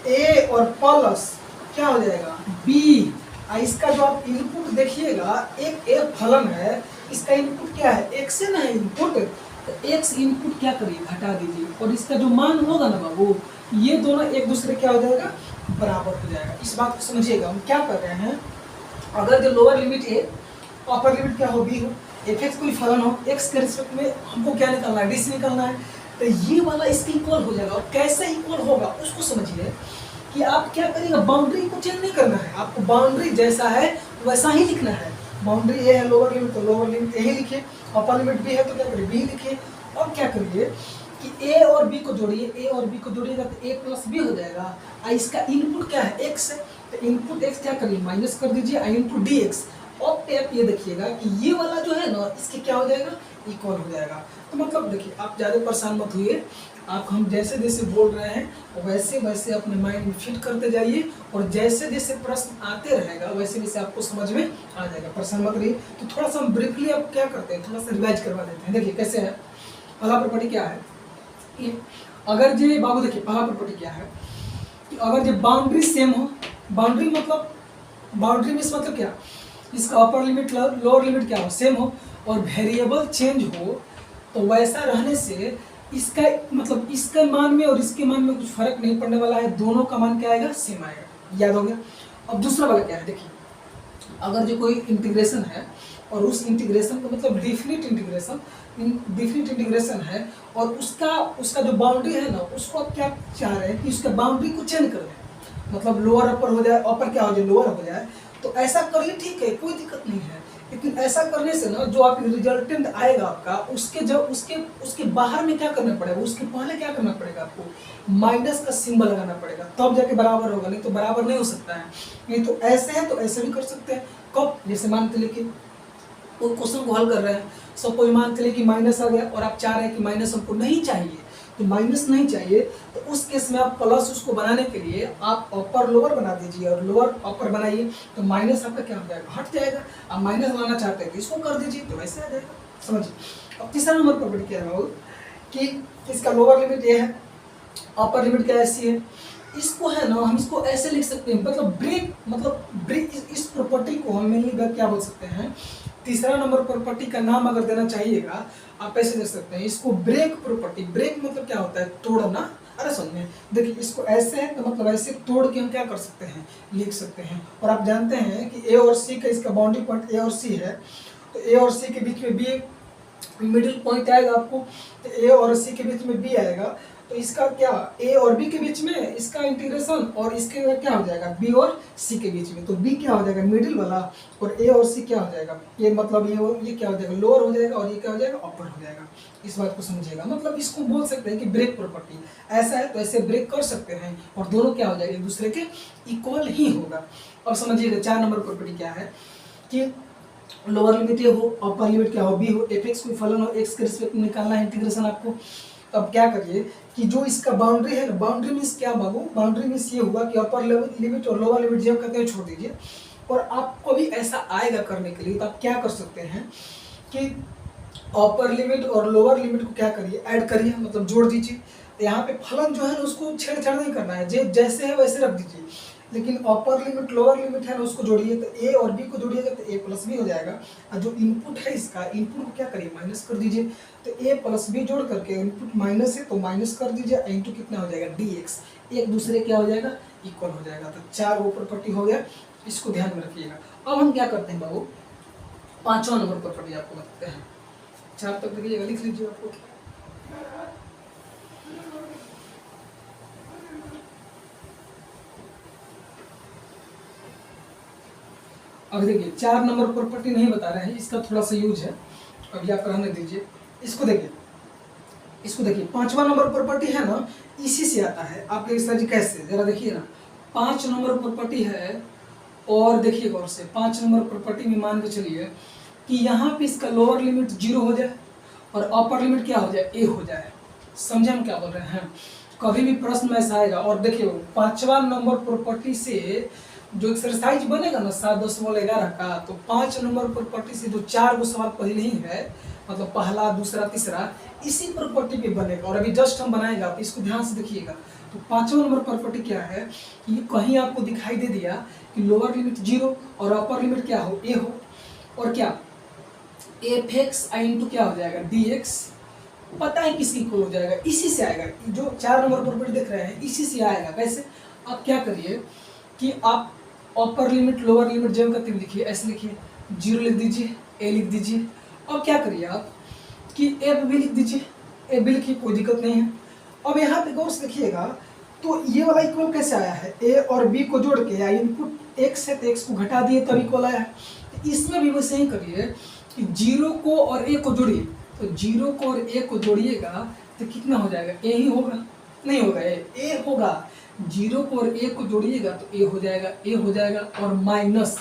ए और प्लस क्या हो जाएगा, बी। इसका जो आप इनपुट देखिएगा, एक फलन है, इसका इनपुट क्या है, एक्स है ना इनपुट, तो एक्स इनपुट क्या करिए, घटा दीजिए, और इसका जो मान होगा ना बाबू, ये दोनों एक दूसरे क्या हो जाएगा, बराबर हो जाएगा। इस बात को समझिएगा, हम क्या कर रहे हैं, अगर जो लोअर लिमिट ए, अपर लिमिट क्या हो, बी हो, एफ एक्स कोई फलन हो, एक्स के रिस्पेक्ट में हमको क्या निकालना है, डी सी निकालना है, तो ये वाला इसके इक्वल हो जाएगा। और कैसे इक्वल होगा उसको समझिए कि आप क्या करिएगा, बाउंड्री को चेंज नहीं करना है, आपको बाउंड्री जैसा है वैसा ही लिखना है। बाउंड्री ए है लोअर लिमिट, तो लोअर लिमिट ए ही लिखिए, अपर लिमिट बी है तो क्या करिए, बी लिखिए। और क्या करिए कि ए और बी को जोड़िए, ए और बी को जोड़िएगा तो ए प्लस बी हो जाएगा। इसका इनपुट क्या है, एक्स है, तो इनपुट एक्स क्या करिए, माइनस कर दीजिए, आई इंटू डी एक्स। अब आप ये देखिएगा कि ये वाला जो है ना, इसके क्या हो जाएगा, इक्वल हो जाएगा। तो मतलब देखिए आप ज़्यादा परेशान मत होइए, आप हम जैसे जैसे बोल रहे हैं वैसे वैसे अपने माइंड में फिट करते जाइए, और जैसे जैसे प्रश्न आते रहेगा वैसे वैसे आपको समझ में आ जाएगा, परेशान मत रहिए। तो थोड़ा सा हम ब्रीफली आप क्या करते हैं, थोड़ा सा रिवाइज करवा देते हैं। देखिए कैसे है, पहला प्रॉपर्टी क्या है कि अगर ये बाबू देखिए पहला प्रॉपर्टी क्या है कि अगर ये बाउंड्री सेम हो, बाउंड्री मतलब बाउंड्री मीन्स मतलब क्या, इसका अपर लिमिट लोअर लिमिट क्या हो, सेम हो, और वेरिएबल चेंज हो, तो वैसा रहने से इसका मतलब इसके मान में और इसके मान में कुछ फर्क नहीं पड़ने वाला है, दोनों का मान क्या आएगा, सेम आएगा। याद हो गया। अब दूसरा वाला क्या है, देखिए अगर जो कोई इंटीग्रेशन है और उस इंटीग्रेशन को मतलब डिफिनिट इंटीग्रेशन है, और उसका जो बाउंड्री है ना, उसको आप क्या चाह रहे हैं कि उसका बाउंड्री को चेंज कर दें, मतलब लोअर अपर हो जाए, अपर क्या हो जाए, लोअर हो जाए, तो ऐसा करिए, ठीक है, कोई दिक्कत नहीं है। लेकिन ऐसा करने से ना जो आप रिजल्टेंट आएगा आपका, उसके बाहर में क्या करना पड़ेगा, उसके पहले क्या करना पड़ेगा, आपको माइनस का सिंबल लगाना पड़ेगा, तब जाके बराबर होगा, नहीं तो बराबर नहीं हो सकता है। नहीं तो ऐसे है तो ऐसे भी कर सकते हैं। कब, जैसे मानते लेके कोई क्वेश्चन को हल कर रहे हैं, सपोज मान चलिए कि माइनस आ गया और आप चाह रहे हैं कि माइनस हमको नहीं चाहिए, तो माइनस नहीं चाहिए, तो उस केस में आप प्लस उसको बनाने के लिए आप अपर लोअर बना दीजिए और लोअर अपर बनाइए, तो माइनस आपका क्या हो जाएगा, हट जाएगा। आप माइनस लाना चाहते हैं तो इसको कर दीजिए, तो वैसे आ जाएगा, समझिए। अब तीसरा नंबर प्रॉपर्टी क्या है कि इसका लोअर लिमिट ये है, अपर लिमिट क्या ऐसी है, इसको है ना हम इसको ऐसे लिख सकते हैं, मतलब ब्रेक इस प्रॉपर्टी को हम मेनली क्या बोल सकते हैं, तीसरा नंबर प्रॉपर्टी का नाम अगर देना चाहिएगा आप ऐसे दे सकते हैं इसको, ब्रेक प्रॉपर्टी। ब्रेक मतलब क्या होता है, तोड़ना। अरे समझे, देखिए इसको ऐसे है तो मतलब ऐसे तोड़ के हम क्या कर सकते हैं, लिख सकते हैं। और आप जानते हैं कि ए और सी का इसका बाउंड्री पॉइंट ए और सी है, तो ए और सी के बीच में बी मिडिल पॉइंट आएगा आपको, तो ए और सी के बीच में बी आएगा, तो इसका क्या, ए और बी के बीच में इसका इंटीग्रेशन, और इसके क्या हो जाएगा, बी और सी के बीच में, तो बी क्या हो जाएगा, मिडिल वाला, और ए और सी क्या हो जाएगा, ये मतलब ये क्या हो जाएगा, लोअर हो जाएगा, और ये क्या हो जाएगा, अपर हो जाएगा। इस बात को समझिएगा, मतलब इसको बोल सकते हैं कि ब्रेक प्रॉपर्टी। ऐसा है तो ऐसे ब्रेक कर सकते हैं, और दोनों क्या हो जाएगा, एक दूसरे के इक्वल ही होगा। अब समझिएगा 4 नंबर प्रॉपर्टी क्या है कि लोअर लिमिट ये हो, अपर लिमिट क्या हो, बी हो, एफ एक्स कोई फलन हो, एक्स के रिस्पेक्ट में निकालना है इंटीग्रेशन आपको। तो अब क्या करिए कि जो इसका बाउंड्री है ना, बाउंड्री मीन्स क्या बाबू, बाउंड्री मीन्स ये हुआ कि अपर लिमिट और लोअर लिमिट जब कहते हैं छोड़ दीजिए, और आपको भी ऐसा आएगा करने के लिए, तो आप क्या कर सकते हैं कि अपर लिमिट और लोअर लिमिट को क्या करिए, ऐड करिए, मतलब जोड़ दीजिए। तो यहाँ पे फलन जो है ना उसको छेड़छाड़ नहीं करना है, जैसे है वैसे रख दीजिए, लेकिन अपर लिमिट लोअर लिमिट है ना उसको जोड़िए, तो ए और बी को जोड़िएगा तो ए प्लस बी हो जाएगा, और जो इनपुट है इसका, इनपुट को क्या करिए, माइनस कर दीजिए। तो ए प्लस बी जोड़ करके इनपुट माइनस है तो माइनस कर दीजिए, इंटू कितना हो जाएगा, डी एक्स, एक दूसरे क्या हो जाएगा, इक्वल हो जाएगा। तो 4 वो प्रॉपर्टी हो गया, इसको ध्यान में रखिएगा। अब हम क्या करते हैं बाबू, 5वां नंबर प्रॉपर्टी आपको बताते हैं। 4 तक देखिएगा, लिख लीजिए आपको। अब देखिए 4 नंबर प्रॉपर्टी नहीं बता रहे हैं, इसका थोड़ा सा यूज है, अभी आप रहने दीजिए। इसको देखिए 5वां नंबर प्रॉपर्टी है ना, इसी से आता है। आप देख सर जी कैसे, जरा देखिए ना, 5 नंबर प्रॉपर्टी है, और देखिए गौर से 5 नंबर प्रॉपर्टी में मान के चलिए कि यहाँ पे इसका लोअर लिमिट 0 हो जाए और अपर लिमिट क्या हो जाए, ए हो जाए। समझे हम क्या बोल रहे हैं, कभी भी प्रश्न में ऐसा आएगा। और देखिए 5वां नंबर प्रॉपर्टी से जो एक्सरसाइज बनेगा ना 7.11 का, तो 5 नंबर प्रॉपर्टी से जो 4 गो सवाल पहले ही है, मतलब पहला, दूसरा, तीसरा, इसी प्रॉपर्टी पे बनेगा, और अभी जस्ट हम बनाएगा, आप इसको ध्यान से देखिएगा। तो 5वां नंबर प्रॉपर्टी क्या है कि कहीं आपको दिखाई दे दिया कि लोअर लिमिट 0 और अपर लिमिट क्या हो, ए हो, और क्या एफ एक्स इंटू क्या हो जाएगा, डी एक्स, पता है किसकी इक्वल हो जाएगा, इसी से आएगा। जो 4 नंबर प्रॉपर्टी देख रहे हैं इसी से आएगा। कैसे, आप क्या करिए कि आप अपर लिमिट लोअर लिमिट जब करते हुए लिखिए, ऐसे लिखिए, 0 लिख दीजिए, ए लिख दीजिए। अब क्या करिए आप कि एफ भी लिख दीजिए, ए भी लिखिए, कोई दिक्कत नहीं है। अब यहाँ पे गौर से देखिएगा, तो ये वाला इक्वल कैसे आया है, ए और बी को जोड़ के, या इनपुट एक्स है तो एक्स को घटा दिए तब इक्वल आया है। तो इसमें भी वैसे ही करिए कि 0 को और ए को जोड़िए, तो 0 को और ए को जोड़िएगा तो कितना हो जाएगा, ए ही होगा, नहीं होगा, ए होगा। 0 को और ए को जोड़िएगा तो ए हो जाएगा, ए हो जाएगा, और माइनस,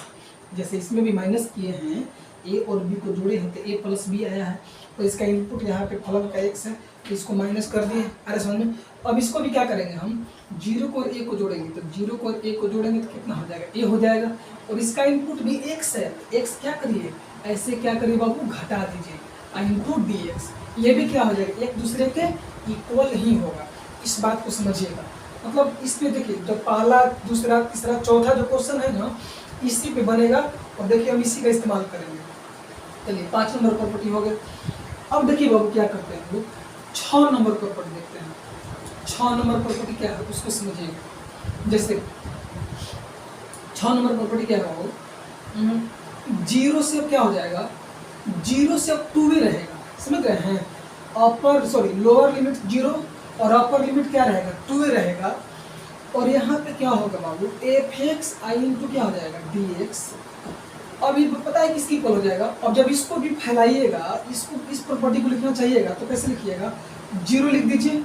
जैसे इसमें भी माइनस किए हैं, ए और बी को जोड़े हैं तो ए प्लस बी आया है, तो इसका इनपुट यहाँ पे फलन का x है, तो इसको माइनस कर दिए। अरे समझ में। अब इसको भी क्या करेंगे हम, 0 को और a को जोड़ेंगे, तो 0 को और a को जोड़ेंगे तो कितना हो जाएगा, a हो जाएगा। और इसका इनपुट भी x है, x क्या करिए, ऐसे क्या करिए बाबू, घटा दीजिए, इनपुट dx, ये भी क्या हो जाएगा, एक दूसरे के इक्वल ही होगा। इस बात को समझिएगा। मतलब इसमें देखिए, जब पहला, दूसरा, तीसरा, चौथा जो क्वेश्चन है ना, इसी पे बनेगा। और देखिए हम इसी का इस्तेमाल करेंगे। चलिए 5 नंबर प्रॉपर्टी हो गए। अब देखिए बाबू क्या करते हैं लोग, 6 नंबर प्रॉपर्टी देखते हैं। 6 नंबर प्रॉपर्टी क्या है उसको समझिएगा। जैसे 6 नंबर प्रॉपर्टी क्या है बाबू, 0 से अब क्या हो जाएगा, 0 से अब 2 रहेगा, समझ रहे हैं। लोअर लिमिट 0 और अपर लिमिट क्या रहेगा, 2 रहेगा। और यहाँ पे क्या होगा बाबू, fx i इंटू क्या हो जाएगा, dx। अब ये पता है किसकी इक्वल हो जाएगा। अब जब इसको भी फैलाइएगा, इसको, इस प्रॉपर्टी को लिखना चाहिएगा, तो कैसे लिखिएगा, 0 लिख दीजिए।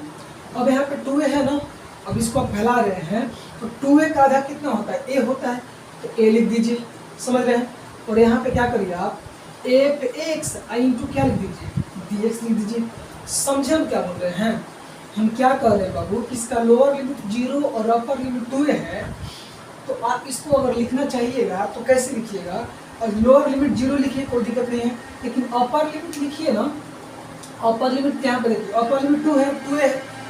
अब यहाँ पे 2a है ना, अब इसको आप फैला रहे हैं, तो 2a का आधा कितना होता है, a होता है, तो a लिख दीजिए, समझ रहे हैं। और यहाँ पे क्या करिए आप, fx i इंटू क्या लिख दीजिए, dx लिख दीजिए। समझे हम क्या बोल रहे हैं, हम क्या कर रहे हैं बाबू, इसका लोअर लिमिट 0 और अपर लिमिट 2 है, तो आप इसको अगर लिखना चाहिएगा तो कैसे लिखिएगा, और लोअर लिमिट 0 लिखिए, कोई दिक्कत नहीं है, लेकिन अपर लिमिट लिखिए ना। अपर लिमिट क्या पे देखिए, अपर लिमिट 2 है,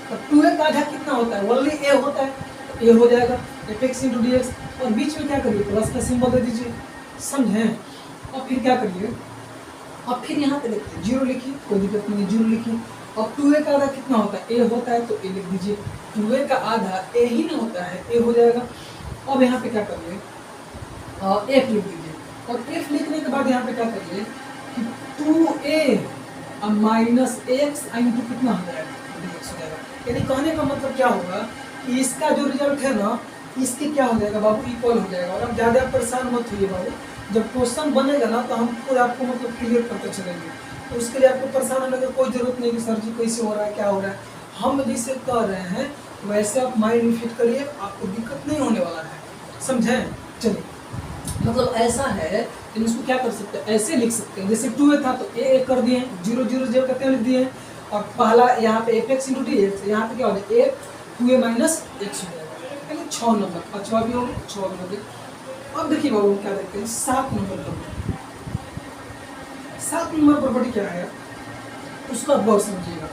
तो 2a का आधा कितना होता है, ओनली a होता है, तो a हो जाएगा fx इंटू dx। और बीच में क्या करिए, प्लस का सिंबल दे दीजिए, समझें। और फिर क्या करिए, अब फिर यहाँ पे देखिए 0 लिखिए, कोई दिक्कत नहीं, 0 लिखिए। अब 2a का आधा कितना होता है, a होता है, तो a लिख दीजिए। 2a का आधा a ही ना होता है, a हो जाएगा। अब यहाँ पे क्या करिए, f लिख दीजिए। और f लिखने के बाद यहाँ पे क्या करिए कि 2a माइनस x इंटू कितना हो जाएगा, dx हो जाएगा। यानी कहने का मतलब क्या होगा कि इसका जो रिजल्ट है ना, इसके क्या हो जाएगा बाबू, इक्वल हो जाएगा। और अब ज़्यादा परेशान मत होइए बाबू, जब क्वेश्चन बनेगा ना तो हम खुद आपको मतलब क्लियर करते चलेंगे। तो उसके लिए आपको परेशान होने की कोई ज़रूरत नहीं कि सर जी कैसे हो रहा है, क्या हो रहा है। हम जैसे कर रहे हैं वैसे आप माइंड में फिट करिए, आपको दिक्कत नहीं होने वाला है, समझें। चलिए, मतलब ऐसा है कि इसको क्या कर सकते हैं, ऐसे लिख सकते हैं। जैसे 2a था तो a कर दिए, 0 0 0 करते हैं लिख दिए। और पहला यहाँ पे fx इंटू dx, यहाँ पे क्या हो जाएगा, 2a माइनस x हो जाएगा। यानी 6 नंबर, अच्छा भी हो गए, 6 भी हो गए। अब देखिए बाबू क्या देखते हैं, 7 नंबर प्रॉपर्टी। 7 नंबर प्रॉपर्टी क्या है उसका बहुत समझिएगा।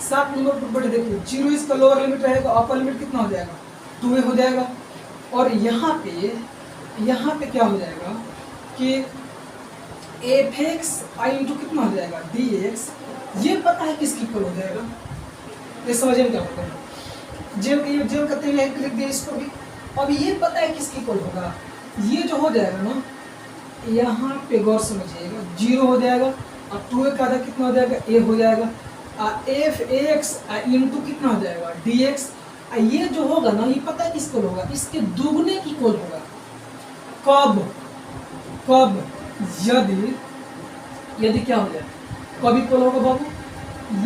7 नंबर प्रॉपर्टी देखिए, 0 इसका लोअर लिमिट रहेगा, अपर लिमिट कितना हो जाएगा, 2a हो जाएगा। और यहाँ पे क्या हो जाएगा कि fx i इंटू कितना हो जाएगा, dx। ये पता है किसकी इक्वल हो जाएगा, ये समझिए क्या होता है। जेब कहते हैं, लिख दिया इसको भी। अब ये पता है किसकी इक्वल होगा, ये जो हो जाएगा ना, यहाँ पे गौर समझिएगा, 0 हो जाएगा। और 2a का आधा कितना हो जाएगा, a हो जाएगा। fx इंटू कितना हो जाएगा, dx। ये जो होगा ना, ये पता है किसको होगा, इसके दुगने की इक्वल होगा। कब यदि क्या हो जाए, कब इक्वल होगा बाबू,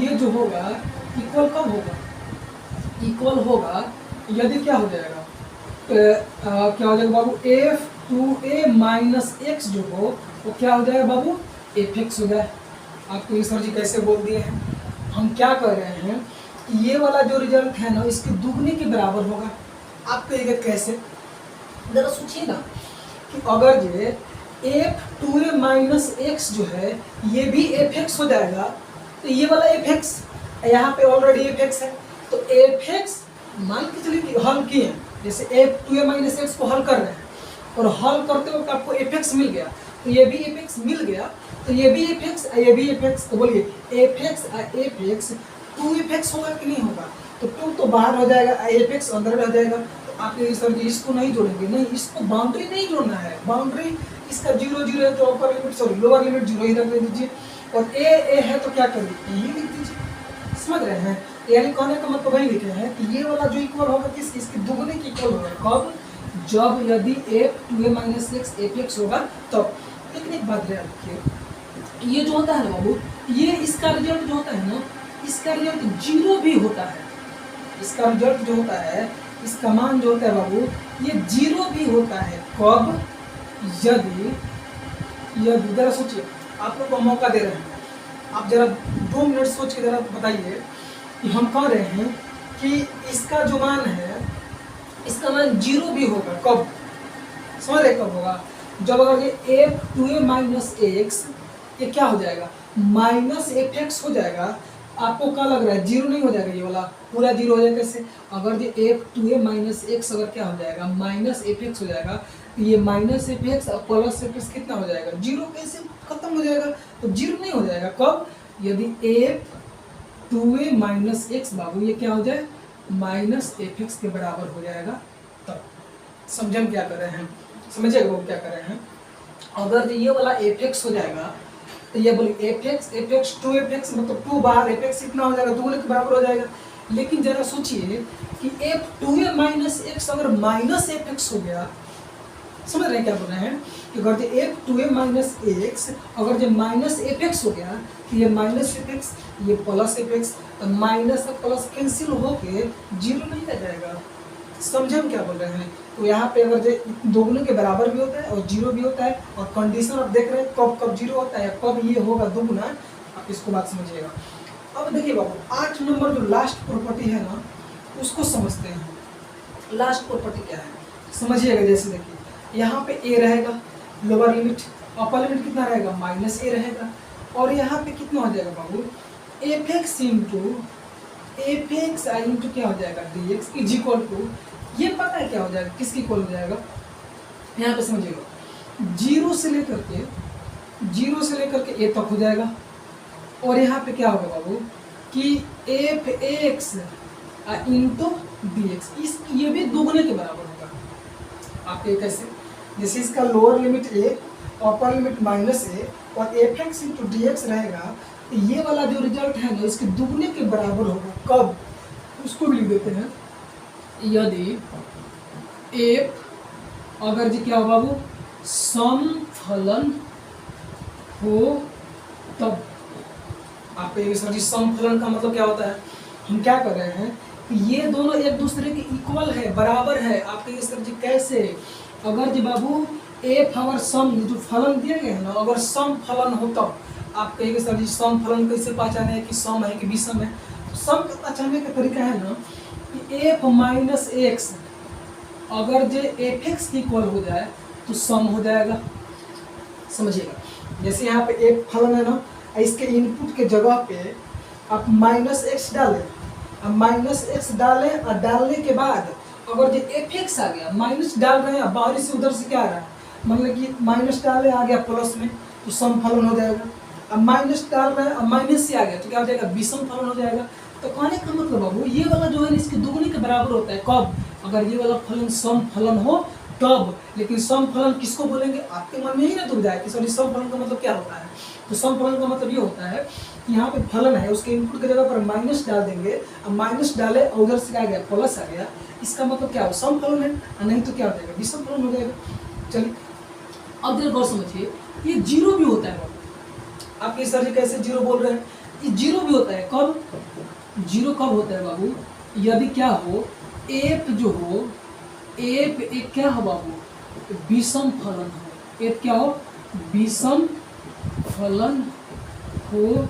ये जो होगा इक्वल कब होगा, इक्वल होगा यदि क्या हो जाएगा, क्या हो जाएगा बाबू, f2a माइनस x जो हो वो क्या हो जाएगा बाबू, fx हो जाए। आपको ये सर जी कैसे बोल दिए हैं, हम क्या कर रहे हैं, ये वाला जो रिजल्ट है ना इसके दुगने के बराबर होगा। आप कहिएगा कैसे, जरा सोचिए ना कि अगर ये f2a माइनस x जो है ये भी fx हो जाएगा, तो ये वाला fx यहाँ पे ऑलरेडी fx है, तो fx मान के चलिए कि हल किए, जैसे f2a माइनस x को हल कर रहे हैं और हल करते वक्त आपको fx मिल गया, तो ये भी fx मिल गया, तो ये भी fx ये भी fx। तो बोलिए fx 2fx होगा कि नहीं होगा, तो 2 तो बाहर हो जाएगा, fx अंदर में आ जाएगा। तो आप ये सर इसको नहीं जोड़ेंगे, नहीं, इसको बाउंड्री नहीं जोड़ना है, बाउंड्री इसका 0 0 है तो अपर लिमिट लोअर लिमिट 0 ही रख दीजिए। और a है तो क्या करिए, यही लिख दीजिए, समझ रहे हैं। यानी कहने का मतलब वही लिखे हैं कि ये वाला जो इक्वल होगा किस, इसके दुगने की इक्वल होगा। कब, जब यदि f2a माइनस x fx होगा तब। लेकिन एक बात ध्यान रखिए, ये जो होता है ना बाबू, ये इसका रिजल्ट जो होता है ना, इसका रिजल्ट 0 भी होता है। इसका रिजल्ट जो होता है, इसका मान जो होता है बाबू, ये 0 भी होता है। कब, यदि जरा सोचिए, आप लोग को मौका दे रहे हैं, आप जरा 2 मिनट सोच के जरा बताइए कि हम कह रहे हैं कि इसका जो मान है, इसका मान 0 भी होगा कब, समझ रहे कब होगा, जब अगर ये f2a माइनस एक्स ये क्या हो जाएगा माइनस एफ एक्स हो जाएगा। आपको क्या लग रहा है 0 नहीं हो जाएगा, ये वाला पूरा 0 हो जाएगा कैसे, अगर ये f2a माइनस एक्स अगर क्या हो जाएगा माइनस एफ एक्स हो जाएगा, ये माइनस एफ एक्स और प्लस एफ एक्स कितना हो जाएगा 0, कैसे खत्म हो जाएगा, तो 0 नहीं हो जाएगा कब, यदि f2a माइनस एक्स बाबू ये क्या हो जाए माइनस एफ एक्स के बराबर हो जाएगा तब। समझे हम क्या कर रहे हैं, समझिएगा वो क्या कर रहे हैं। अगर ये वाला एफ एक्स हो जाएगा तो ये बोलिए एफ एक्स 2f मतलब 2 बार एफ एक्स कितना हो जाएगा 2 के बराबर हो जाएगा। लेकिन जरा सोचिए कि f2a माइनस एक्स अगर माइनस एफ एक्स हो गया, समझ रहे हैं क्या बोल रहे हैं कि अगर जो f2a माइनस एक्स अगर जो माइनस एफ एक्स हो गया तो ये माइनस एफ एक्स ये प्लस एफ एक्स, तो माइनस और प्लस कैंसिल होके 0 नहीं आ जाएगा। समझे हम क्या बोल रहे हैं, तो यहाँ पे अगर जो दोगुने के बराबर भी होता है और 0 भी होता है, और कंडीशन आप देख रहे हैं कब कब 0 होता है कब ये होगा दोगुना, आप इसको बात समझिएगा। अब देखिए बाबू 8 नंबर जो लास्ट प्रॉपर्टी है ना उसको समझते हैं। लास्ट प्रॉपर्टी क्या है समझिएगा, जैसे देखिए यहाँ पे a रहेगा लोअर लिमिट, अपर लिमिट कितना रहेगा माइनस a रहेगा, और यहाँ पे कितना हो जाएगा बाबू एफ एक्स इंटू क्या हो जाएगा D X is equal to, ये पता है क्या हो जाएगा किसकी इक्वल हो जाएगा, यहाँ पे समझिएगा 0 से लेकर के a तक हो जाएगा, और यहाँ पे क्या होगा बाबू कि F x into D x, इस ये भी दोगुने के बराबर होगा। आपके कैसे, जैसे इसका lower limit a upper limit minus a और F x into D x रहेगा, तो ये वाला जो रिजल्ट है ना इसके दुगने के बराबर होगा कब, उसको भी लिख देते हैं, यदि f अगर जी क्या हो बाबू समफलन हो तब। आप ये सर जी समफलन का मतलब क्या होता है, हम क्या कर रहे हैं कि ये दोनों एक दूसरे के इक्वल है बराबर है। आपके ये सर जी कैसे, अगर जी बाबू एफ अगर सम जो फलन दिए गए हैं ना अगर सम फलन हो तब। आप कहेंगे सर जी सम फलन कैसे पहचाने है कि सम है कि विषम है, तो सम का पहचानने का तरीका है ना कि एफ माइनस एक्स अगर जो एफ एक्स की इक्वल हो जाए तो सम हो जाएगा। समझिएगा जैसे यहाँ पे एक फलन है ना, इसके इनपुट के जगह पे आप माइनस एक्स डालें, अब माइनस एक्स डालें और डालने के बाद अगर जो एफ एक्स आ गया माइनस डाल रहे हैं बाहरी से उधर से क्या आ रहा है, मतलब कि माइनस डाले आ गया प्लस में तो सम फलन हो जाएगा, अब माइनस डाल रहे हैं अब माइनस से आ गया तो क्या हो जाएगा विषम फलन हो जाएगा। तो कहने का मतलब बाबू ये वाला जो है इसके दुगने के बराबर होता है कब, अगर ये वाला फलन सम फलन हो तब। लेकिन सम फलन किसको बोलेंगे, आपके मन में ही ना दुविधा है कि सॉरी सम फलन का मतलब क्या होता है, तो सम फलन का मतलब ये होता है कि यहाँ पे फलन है उसके इनपुट की जगह पर माइनस डाल देंगे, अब माइनस डाले और उधर से क्या आ गया प्लस आ गया, इसका मतलब क्या हो सम फलन है, और नहीं तो क्या हो जाएगा विषम फलन हो जाएगा। चलिए अब जरा गौर समझिए, ये 0 भी होता है बाबू। आपके सर जी कैसे 0 बोल रहे हैं, ये 0 भी होता है कब, 0 कब होता है बाबू, यदि क्या हो एफ जो हो एफ एक क्या हो बाबू विषम फलन हो, एफ क्या हो विषम फलन हो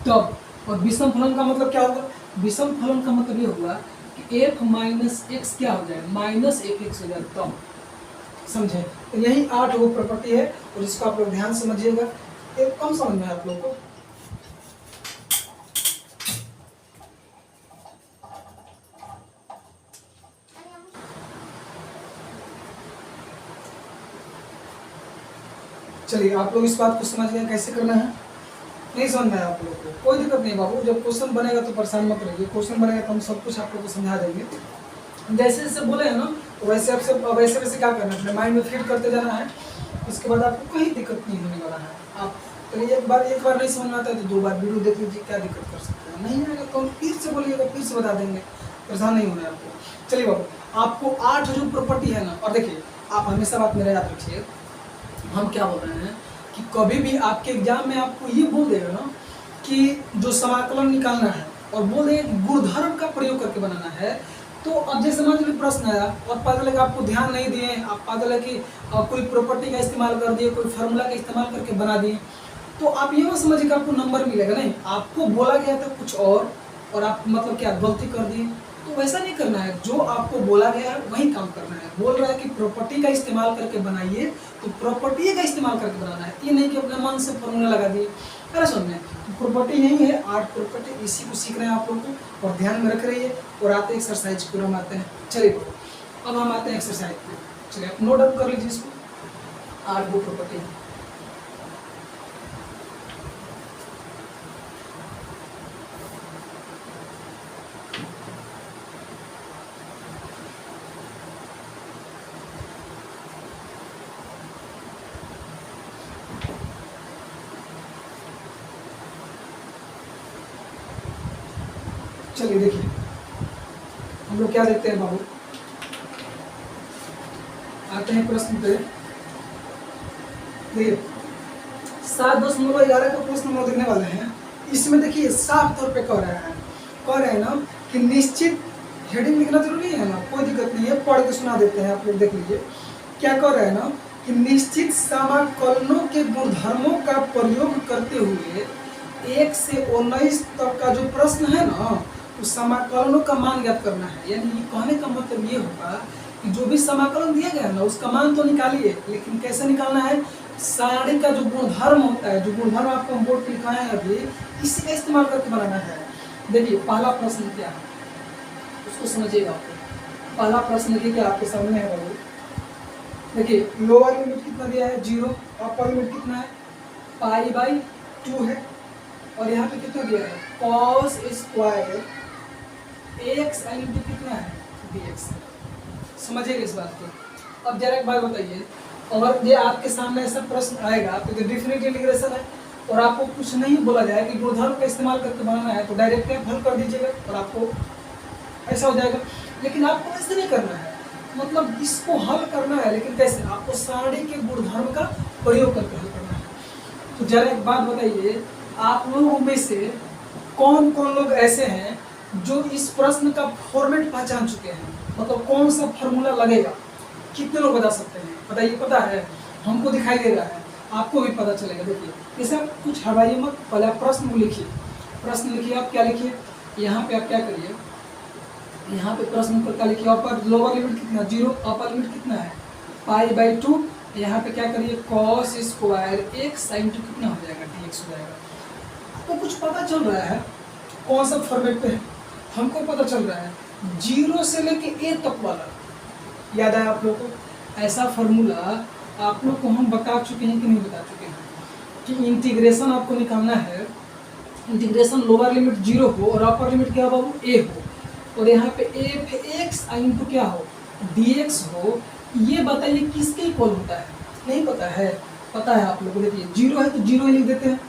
तब। और विषम फलन का मतलब क्या होगा, विषम फलन का मतलब ये होगा कि एफ माइनस एक्स क्या हो जाए माइनस एफ एक्स हो जाए तब। समझे, तो यही 8 वो प्रॉपर्टी है और इसको आप लोग ध्यान समझिएगा, एक कम समझ में आप लोग को। चलिए आप लोग इस बात को समझ गए कैसे करना है, नहीं समझ में आया आप लोग को कोई दिक्कत नहीं बाबू, जब क्वेश्चन बनेगा तो परेशान मत रहिए, क्वेश्चन बनेगा तो हम सब कुछ आप लोग को समझा देंगे। जैसे जैसे बोले हैं ना तो वैसे आपसे वैसे वैसे क्या करना है अपने माइंड में फीड करते जाना है, इसके बाद आपको कोई दिक्कत नहीं होने वाला है। आप तो एक बार नहीं समझ में आता है तो 2 बार वीडियो देख लीजिए, क्या दिक्कत कर सकते हैं, नहीं आएगा तो फिर से बोलिएगा फिर से बता देंगे, परेशान नहीं होना है आपको। चलिए बाबू आपको 8 जो प्रॉपर्टी है ना, और देखिए आप हमेशा बात मेरा याद रखिए, हम क्या बोल रहे हैं कि कभी भी आपके एग्जाम में आपको ये बोल देगा ना कि जो समाकलन निकालना है और बोल देगा गुणधर्म का प्रयोग करके बनाना है, तो अब जैसे मान लीजिए प्रश्न आया और पता लगा आपको ध्यान नहीं दिए, आप पता लगा कि कोई प्रॉपर्टी का इस्तेमाल कर दिए, कोई फार्मूला का इस्तेमाल करके बना दिए, तो आप ये मत समझिए कि आपको नंबर मिलेगा, नहीं, आपको बोला गया था कुछ और आप मतलब क्या गलती कर दिए, तो वैसा नहीं करना है। जो आपको बोला गया है वही काम करना है। बोल रहा है कि प्रॉपर्टी का इस्तेमाल करके बनाइए, तो प्रॉपर्टी का इस्तेमाल करके बनाना है, ये नहीं कि अपने मन से फॉर्मूला लगा दिए। अरे सुनने तो प्रॉपर्टी यही है, आर्ट प्रॉपर्टी, इसी को सीख रहे हैं आप लोग को, और ध्यान में रख रही है। और आते एक्सरसाइज पर हम आते हैं। चलिए अब हम आते हैं एक्सरसाइज पे। चलिए आप नोट डाउन कर लीजिए इसको, आर्ट वो प्रॉपर्टी। चलिए देखिए हम लोग क्या देखते हैं बाबू, आते हैं प्रश्न पे। देखिए 7.11 का प्रश्न हम देखने वाले हैं। इसमें देखिए साफ तौर पे कह रहे हैं ना कि निश्चित, हेडिंग लिखना जरूरी है ना, कोई दिक्कत नहीं है, पढ़ के सुना देते हैं, आप लोग देख लीजिए। क्या कह रहे हैं ना कि निश्चित समाकलनों के गुणधर्मों का प्रयोग करते हुए 1 से 19 तक का जो प्रश्न है ना, उस समाकलनों का मान ज्ञात करना है। यानी ये कहने का मतलब ये होगा कि जो भी समाकलन दिया गया है ना, उसका मान तो निकालिए, लेकिन कैसे निकालना है, सारणी का जो गुणधर्म होता है, जो गुणधर्म आपको हम बोर्ड पे लिखाए हैं अभी, इसी का इस्तेमाल करके बनाना है। देखिए पहला प्रश्न क्या है उसको समझिएगा। आपको पहला प्रश्न देखिए क्या आपके सामने है बाबू। देखिए लोअर लिमिट कितना दिया है 0, अपर लिमिट कितना है π/2 है, और यहाँ पे कितना दिया है cos स्क्वायर x इंटू कितना है dx। समझिएगा इस बात को। अब जरा एक बात बताइए, अगर ये आपके सामने ऐसा प्रश्न आएगा तो डेफिनेट इंटीग्रेशन है, और आपको कुछ नहीं बोला जाए कि गुणधर्म का इस्तेमाल करके बनाना है, तो डायरेक्ट आप हल कर दीजिएगा और आपको ऐसा हो जाएगा। लेकिन आपको ऐसे नहीं करना है, मतलब इसको हल करना है, लेकिन कैसे, आपको सारणी के गुणधर्म का प्रयोग करके हल करना है। तो जरा एक बात बताइए, आप लोगों में से कौन कौन लोग ऐसे हैं जो इस प्रश्न का फॉर्मेट पहचान चुके हैं, मतलब कौन सा फॉर्मूला लगेगा, कितने लोग बता सकते हैं बताइए। पता है, हमको दिखाई दे रहा है, आपको भी पता चलेगा। देखिए जैसे आप कुछ हवाई मत, पहले आप प्रश्न को लिखिए। प्रश्न लिखिए, आप क्या लिखिए, यहाँ पे आप क्या करिए, यहाँ पे प्रश्न पर क्या लिखिए, अपर लोअर लिमिट कितना 0, अपर लिमिट कितना है π/2। यहाँ पे क्या करिए cos स्क्वायर x इंटू कितना हो जाएगा dx हो जाएगा। आपको कुछ पता चल रहा है कौन सा फॉर्मेट पे है, हमको पता चल रहा है 0 से लेके a तक वाला। याद है आप लोग को, ऐसा फॉर्मूला आप लोग को हम बता चुके हैं कि नहीं बता चुके हैं, कि इंटीग्रेशन आपको निकालना है, इंटीग्रेशन लोअर लिमिट 0 हो और अपर लिमिट क्या बाबू a हो, और यहाँ पे f(x) इंटू क्या हो dx हो। ये बताइए किसके इक्वल होता है, नहीं पता है, पता है आप लोगों को। देखिए 0 है तो 0 ही लिख देते हैं,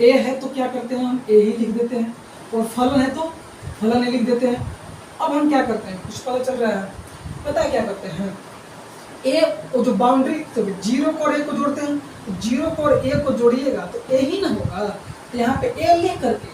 a है तो क्या करते हैं हम a ही लिख देते हैं, और फलन है तो फलन ही लिख देते हैं। अब हम क्या करते हैं, कुछ पता चल रहा है, पता है क्या करते हैं, a जो बाउंड्री, तो 0 को और a को जोड़ते हैं, तो 0 को और a को जोड़िएगा तो a ही ना होगा, तो यहाँ पे a लिख करके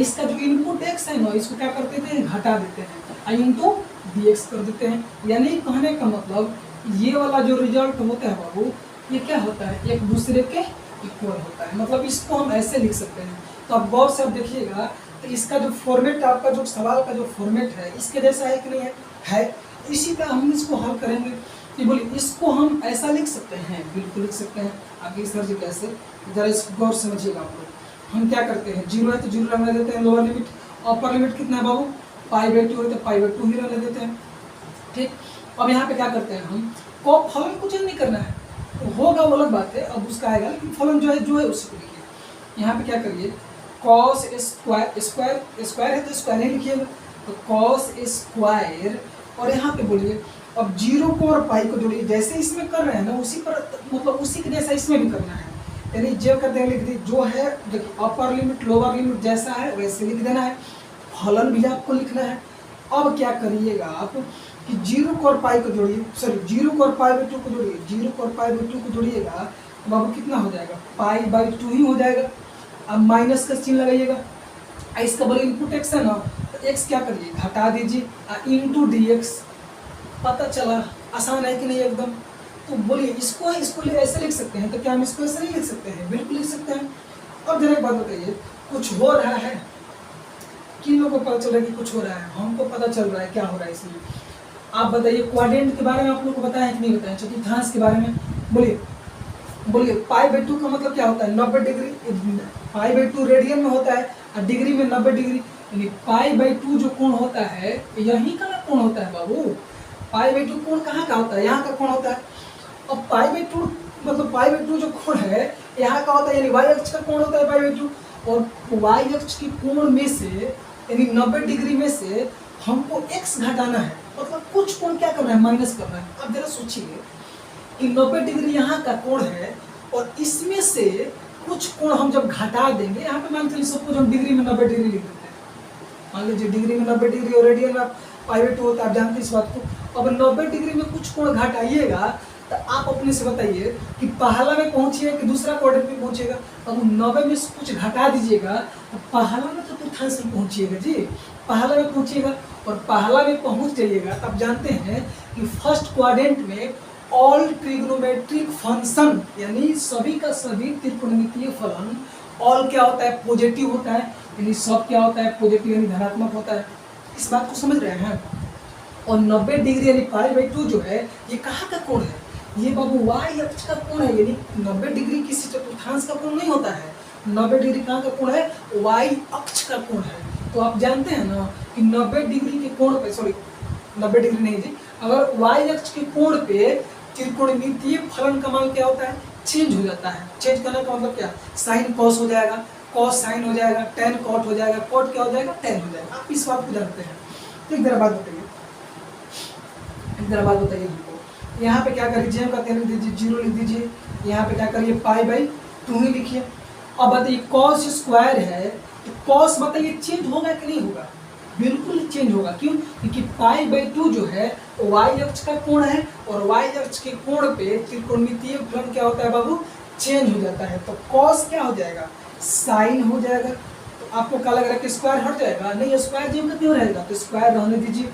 इसका जो इनपुट x है ना, इसको क्या करते थे घटा देते हैं, i इंटू dx कर देते हैं। यानी कहने का मतलब ये वाला जो रिजल्ट होता है बाबू, ये क्या होता है, एक दूसरे के इक्वल होता है। मतलब इसको हम ऐसे लिख सकते हैं। तो आप गौर से आप देखिएगा, तो इसका जो फॉर्मेट, आपका जो सवाल का जो फॉर्मेट है, इसके जैसा है कि नहीं है, इसी तरह हम इसको हल करेंगे। कि बोलिए इसको हम ऐसा लिख सकते हैं, बिल्कुल लिख सकते हैं। आगे सर जी कैसे, जरा इसको गौर समझिएगा आप लोग। हम क्या करते हैं, 0 है तो 0 रहने देते हैं लोअर लिमिट, अपर लिमिट कितना है बाबू π/2 है तो π/2 ही रहने देते हैं। ठीक, अब यहाँ पे क्या करते हैं हम, को फलन को चेंज नहीं करना है, तो होगा वो अलग बात है, अब उसका आएगा, लेकिन फलन जो है उसी को लिखिए। यहाँ पे क्या करिए, cos स्क्वायर है तो स्क्वायर ही लिखिएगा, तो cos स्क्वायर, और यहाँ पे बोलिए अब 0 को और पाई को जोड़िए, जैसे इसमें कर रहे हैं ना उसी पर, मतलब उसी के जैसा इसमें भी करना है। यानी जो करते हैं लिख दी, जो है देखिए अपर लिमिट लोअर लिमिट जैसा है वैसे लिख देना है, फलन भी आपको लिखना है। अब क्या करिएगा आप कि 0 को और पाई को जोड़िए, सॉरी 0 को और π/2 को जोड़िए, 0 को और π/2 को जोड़िएगा तो बाबू कितना हो जाएगा π/2 ही हो जाएगा। अब माइनस का चिन्ह लगाइएगा, इसका बोले इनपुट x है ना, तो x क्या करिए घटा दीजिए, इंटू dx। पता चला, आसान है कि नहीं एकदम। तो बोलिए इसको ऐसे लिख सकते हैं, तो क्या हम इसको ऐसे नहीं लिख सकते हैं, बिल्कुल लिख सकते हैं। अब जरा एक बात बताइए, कुछ हो रहा है, किन लोगों को पता चल रहा है कि कुछ हो रहा है? हमको पता चल रहा है क्या हो रहा है। इसलिए आप बताइए, क्वाड्रेंट के बारे में आप लोग को बताया कि नहीं बताया? चतुर्थांश के बारे में बोलिए बोलिए। पाई/2 का मतलब क्या होता है? 90 डिग्री। पाई/2 रेडियन में होता है और डिग्री में 90 डिग्री, यानी पाई/2 जो कोण होता है यही का कोण होता है बाबू। पाई/2 कोण कहाँ का होता है? यहाँ का कोण होता है। अब पाई/2 मतलब पाई/2 जो कोण है यहाँ का होता है, यानी वाई अक्ष का कोण होता है पाई/2, और वाई अक्ष के कोण में से यानी 90 डिग्री में से हमको x घटाना है, मतलब कुछ कोण क्या करना है? माइनस करना है। अब जरा सोचिए कि 90 डिग्री यहाँ का कोण है और इसमें से कुछ कोण हम जब घटा देंगे, यहाँ पे मान चलिए सपोज हम डिग्री में 90 डिग्री लिख देते हैं, मान लीजिए डिग्री में 90 डिग्री और रेडियन में पाई/2 होता है, आप जानते हैं इस बात को। अब 90 डिग्री में कुछ कोण घटाइएगा तो आप अपने से बताइए कि पहला में पहुंचिएगा कि दूसरा क्वाड्रेंट में पहुंचेगा। अब 90 में से कुछ घटा दीजिएगा तो पहला में चतुर्थांश में पहुंचिएगा जी, पहला में पहुंचिएगा और पहला में पहुंच जाइएगा। तब जानते हैं कि फर्स्ट क्वाड्रेंट में ऑल ट्रिग्नोमेट्रिक फंक्शन यानी सभी का सभी त्रिकोणमितीय फलन, ऑल क्या होता है? पॉजिटिव होता है, यानी सब क्या होता है? पॉजिटिव यानी धनात्मक होता है। इस बात को समझ रहे हैं? और 90 डिग्री यानी पाई/2 जो है ये कहाँ का कोण है? ये बाबू वाई अक्ष का कोण है, यानी 90 डिग्री किसी चतुर्थांश का कोण नहीं होता है। 90 डिग्री कहाँ का कोण है? वाई अक्ष का कोण है। तो आप जानते हैं ना कि 90 डिग्री के कोण पे, सॉरी 90 डिग्री नहीं जी, अगर वाई अक्ष के कोण पे त्रिकोणमितीय फलन का मान क्या होता है? चेंज हो जाता है। चेंज करने का मतलब क्या? साइन कॉस हो जाएगा, कॉस साइन हो जाएगा, टेन कॉट हो जाएगा, कॉट क्या हो जाएगा? टेन हो जाएगा। आप इस बात को जानते हैं। तो एक जरा बात बताइए, हमको यहाँ पे क्या करिए? जेम का लिख दीजिए, 0 लिख दीजिए। यहाँ पे क्या करिए? पाई/2 ही लिखिए। अब बताइए कॉस स्क्वायर है तो कॉस बताइए चेंज होगा कि नहीं होगा? बिल्कुल चेंज होगा। क्यों? क्योंकि पाई/2 जो है वाई अक्ष का कोण है और वाई अक्ष के कोण पे त्रिकोणमितीय फलन क्या होता है बाबू? चेंज हो जाता है। तो कॉस क्या हो जाएगा? साइन हो जाएगा। तो आपको क्या लग रहा है कि स्क्वायर हट जाएगा? नहीं, स्क्वायर जेम का क्यों रहेगा? तो स्क्वायर रहने दीजिए।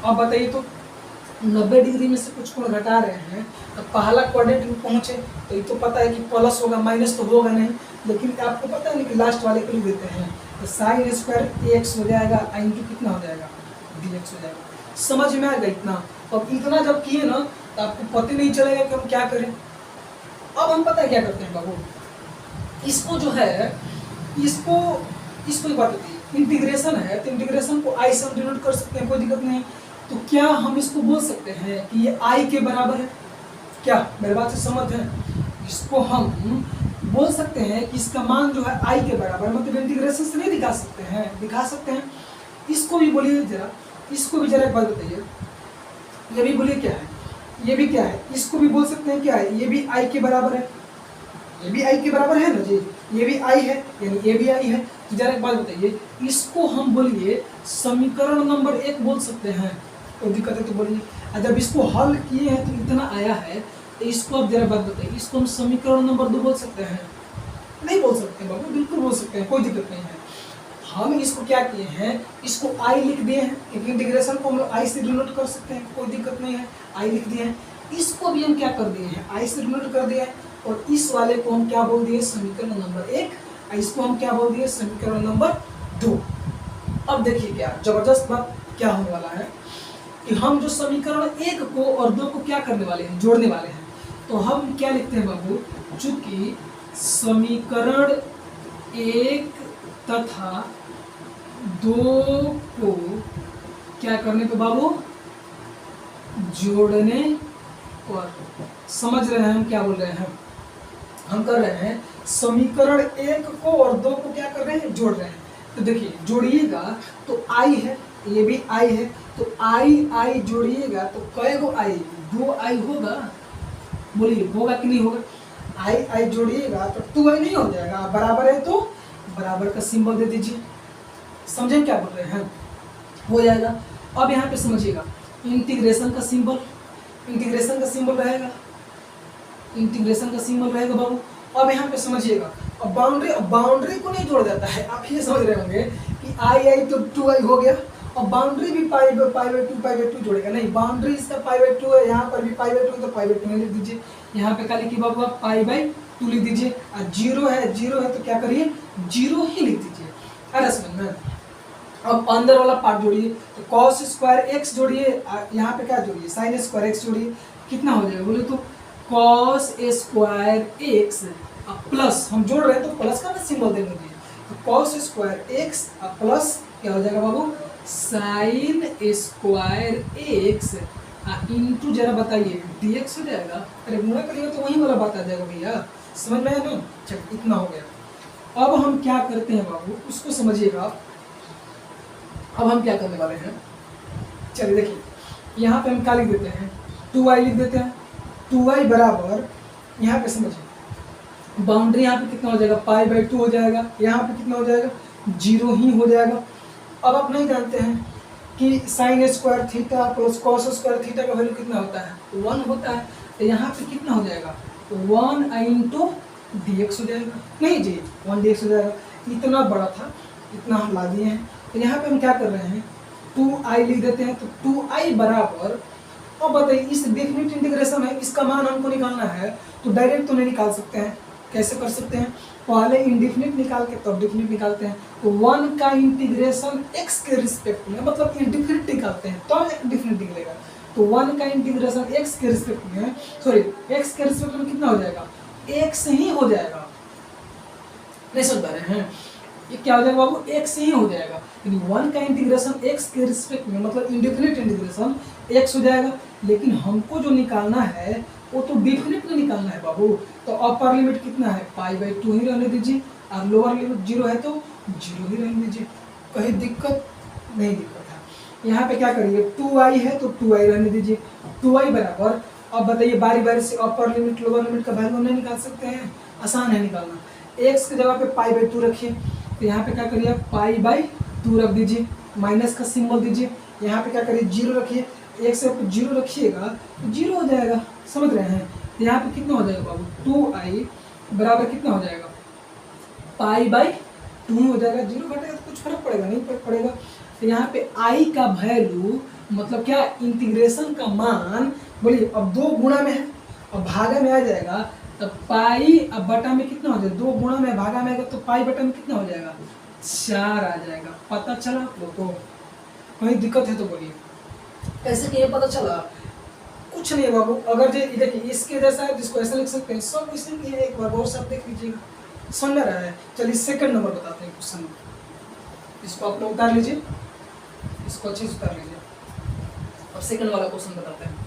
अब बताइए, तो 90 डिग्री में से कुछ कोण घटा रहे हैं तो पहला क्वाड्रेंट में पहुंचे तो ये तो पता है कि प्लस होगा, माइनस तो होगा नहीं, लेकिन आपको पता है ना कि लास्ट वाले को लिख देते हैं। तो साइन स्क्वायर ax हो जाएगा, इंटू कितना हो जाएगा? dx हो जाएगा। समझ में आ गया इतना? अब इतना जब किए ना तो आपको पता नहीं चलेगा कि हम क्या करें। अब हम पता है क्या करते हैं बाबू, इसको जो है इसको एक बात होती है, इंटीग्रेशन है तो इंटीग्रेशन को आई से हम डिनोट कर सकते हैं, कोई दिक्कत नहीं। तो क्या हम इसको बोल सकते हैं कि ये आई के बराबर है? क्या मेरे बात से समझ है? इसको हम बोल सकते हैं कि इसका मान जो है आई के बराबर, मतलब इंटीग्रेशन से नहीं दिखा सकते हैं, दिखा सकते हैं। इसको भी बोलिए जरा, इसको भी जरा एक बात बताइए, ये भी बोलिए क्या है? ये भी क्या है? इसको भी बोल सकते हैं क्या है? ये भी आई के बराबर है, ये भी आई के बराबर है ना जी, ये भी आई है, यानी ये भी आई है। तो जरा एक बात बताइए, इसको हम बोलिए समीकरण नंबर 1 बोल सकते हैं, कोई दिक्कत है तो बोलिए। और जब इसको हल किए हैं तो इतना आया है, तो इसको अब जरा बात बताइए, इसको हम समीकरण नंबर 2 बोल सकते हैं? नहीं बोल सकते बाबू, बिल्कुल बोल सकते हैं, कोई दिक्कत नहीं है। हम इसको क्या किए हैं? इसको आई लिख दिए हैं, क्योंकि इंटीग्रेशन को हम लोग आई से डिनोट कर सकते हैं, कोई दिक्कत नहीं है, आई लिख दिए हैं। इसको भी हम क्या कर दिए हैं? आई से डिनोट कर दिया है। और इस वाले को हम क्या बोल दिए? समीकरण नंबर 1। इसको हम क्या बोल दिए? समीकरण नंबर 2। अब देखिए क्या जबरदस्त बात क्या होने वाला है कि हम जो समीकरण 1 को और 2 को क्या करने वाले हैं? जोड़ने वाले हैं। तो हम क्या लिखते हैं बाबू, चूंकि समीकरण 1 तथा 2 को क्या करने पे बाबू? जोड़ने पर। समझ रहे हैं हम क्या बोल रहे हैं? हम कर रहे हैं समीकरण 1 को और 2 को क्या कर रहे हैं? जोड़ रहे हैं। तो देखिए जोड़िएगा तो आई है, ये भी आई है, तो आई जोड़िएगा तो कई गो आई? 2 आई होगा, बोलिए होगा कि नहीं होगा? आई जोड़िएगा तो 2 आई नहीं हो जाएगा? बराबर है तो बराबर का सिंबल दे दीजिए। समझे क्या बोल रहे हैं? हो जाएगा। अब यहाँ पे समझिएगा, इंटीग्रेशन का सिंबल, इंटीग्रेशन का सिंबल रहेगा, इंटीग्रेशन का सिंबल रहेगा बाबू। अब यहाँ पे समझिएगा, अब बाउंड्री को नहीं जोड़ जाता है। आप ये समझ रहे होंगे कि आई तो 2 आई हो गया, और बाउंड्री भी पाई/2 जोड़ेगा, नहीं, बाउंड्री इसका पाई/2 है, यहाँ पर भी पाई/2 तो पाई/2 लिख दीजिए। यहाँ पे क्या लिखिए बाबू आप? पाई/2 2 लिख दीजिए, और जीरो है तो क्या करिए 0 ही लिख दीजिए। अरे समझ में। अब अंदर वाला पार्ट जोड़िए, तो cos स्क्वायर x जोड़िए, यहाँ पे क्या जोड़िए sin स्क्वायर x जोड़िए, कितना हो जाएगा बोले तो cos स्क्वायर x प्लस, हम जोड़ रहे हैं तो प्लस का सिंबल देने दीजिए, तो cos स्क्वायर x प्लस क्या हो जाएगा बाबू sin स्क्वायर x इंटू जरा बताइए dx हो जाएगा। अरे गुणा करिएगा तो वही वाला बात आ जाएगा भैया, समझ में आया ना। चल इतना हो गया। अब हम क्या करते हैं बाबू उसको समझिएगा। अब हम क्या करने वाले हैं, चलिए देखिए यहाँ पे हम क्या लिख देते हैं 2y लिख देते हैं। 2y बराबर यहाँ पे समझिए बाउंड्री यहाँ पे कितना हो जाएगा π/2 हो जाएगा, यहाँ पे कितना हो जाएगा 0 ही हो जाएगा। अब आप नहीं जानते हैं कि sin square theta plus cos square theta का वैल्यू कितना होता है 1 होता है, तो यहाँ पे कितना हो जाएगा 1 इंटू dx हो जाएगा, नहीं जी 1 dx हो जाएगा। इतना बड़ा था, इतना हम ला दिए हैं। तो यहाँ पे हम क्या कर रहे हैं 2i लिख देते हैं, तो 2i बराबर, अब बताइए इस डेफिनेट इंटीग्रेशन है, इसका मान हमको निकालना है, तो डायरेक्ट तो नहीं निकाल सकते हैं, कैसे कर सकते हैं पहले इंडिफिनिट निकाल के तब डेफिनिट निकालते हैं। तो 1 का इंटीग्रेशन x के रिस्पेक्ट में, मतलब इंडिफिनिट निकालते हैं तो डेफिनिट निकलेगा। तो 1 का इंटीग्रेशन x के रिस्पेक्ट में, सॉरी x के रिस्पेक्ट में कितना हो जाएगा x ही हो जाएगा, नहीं समझ पा रहे हैं, ये क्या हो जाएगा बाबू x ही हो जाएगा। यानी 1 का इंटीग्रेशन x के रिस्पेक्ट में मतलब इंडिफिनिट इंटीग्रेशन x हो जाएगा, लेकिन हमको जो निकालना है वो तो डेफिनिट में निकालना है बाबू। तो अपर लिमिट कितना है π/2 ही रहने दीजिए, और लोअर लिमिट 0 है तो 0 ही रहने दीजिए, कहीं दिक्कत नहीं दिक्कत है। यहाँ पे क्या करिए 2i है तो 2i रहने दीजिए। 2i बराबर, अब बताइए बारी बारी से अपर लिमिट लोअर लिमिट का वैल्यू नहीं निकाल सकते हैं, आसान है निकालना। x की जगह पे π/2 रखिए, तो यहाँ पे क्या करिए π/2 रख दीजिए, माइनस का सिंबल दीजिए, यहाँ पे क्या करिए 0 रखिए, एक से 0 रखिएगा तो 0 हो जाएगा, समझ रहे हैं। तो यहाँ पे कितना हो जाएगा बाबू 2i बराबर कितना हो जाएगा π/2 हो जाएगा, 0 घटेगा तो कुछ फर्क पड़ेगा नहीं फर्क पड़ेगा। तो यहाँ पे i का वैल्यू मतलब क्या इंटीग्रेशन का मान, बोलिए अब 2 गुणा में है, अब भागा में आ जाएगा, तो पाई अब बटा में कितना हो जाएगा 2 गुणा में भागा में आएगा तो पाई बटा में कितना हो जाएगा 4 आ जाएगा। पता चला आप लोग को, कोई दिक्कत है तो बोलिए। ऐसे कि ये पता चला कुछ नहीं है बाबू। अगर जो देखिए इसके जैसा है जिसको ऐसा लिख सकते हैं, सब इसी की है, एक बार और सब देख लीजिएगा, समझ में रहा है। चलिए सेकंड नंबर बताते हैं क्वेश्चन, इसको आप लोग उतार लीजिए, इसको अच्छे से उतार लीजिए। अब सेकंड वाला क्वेश्चन बताते हैं।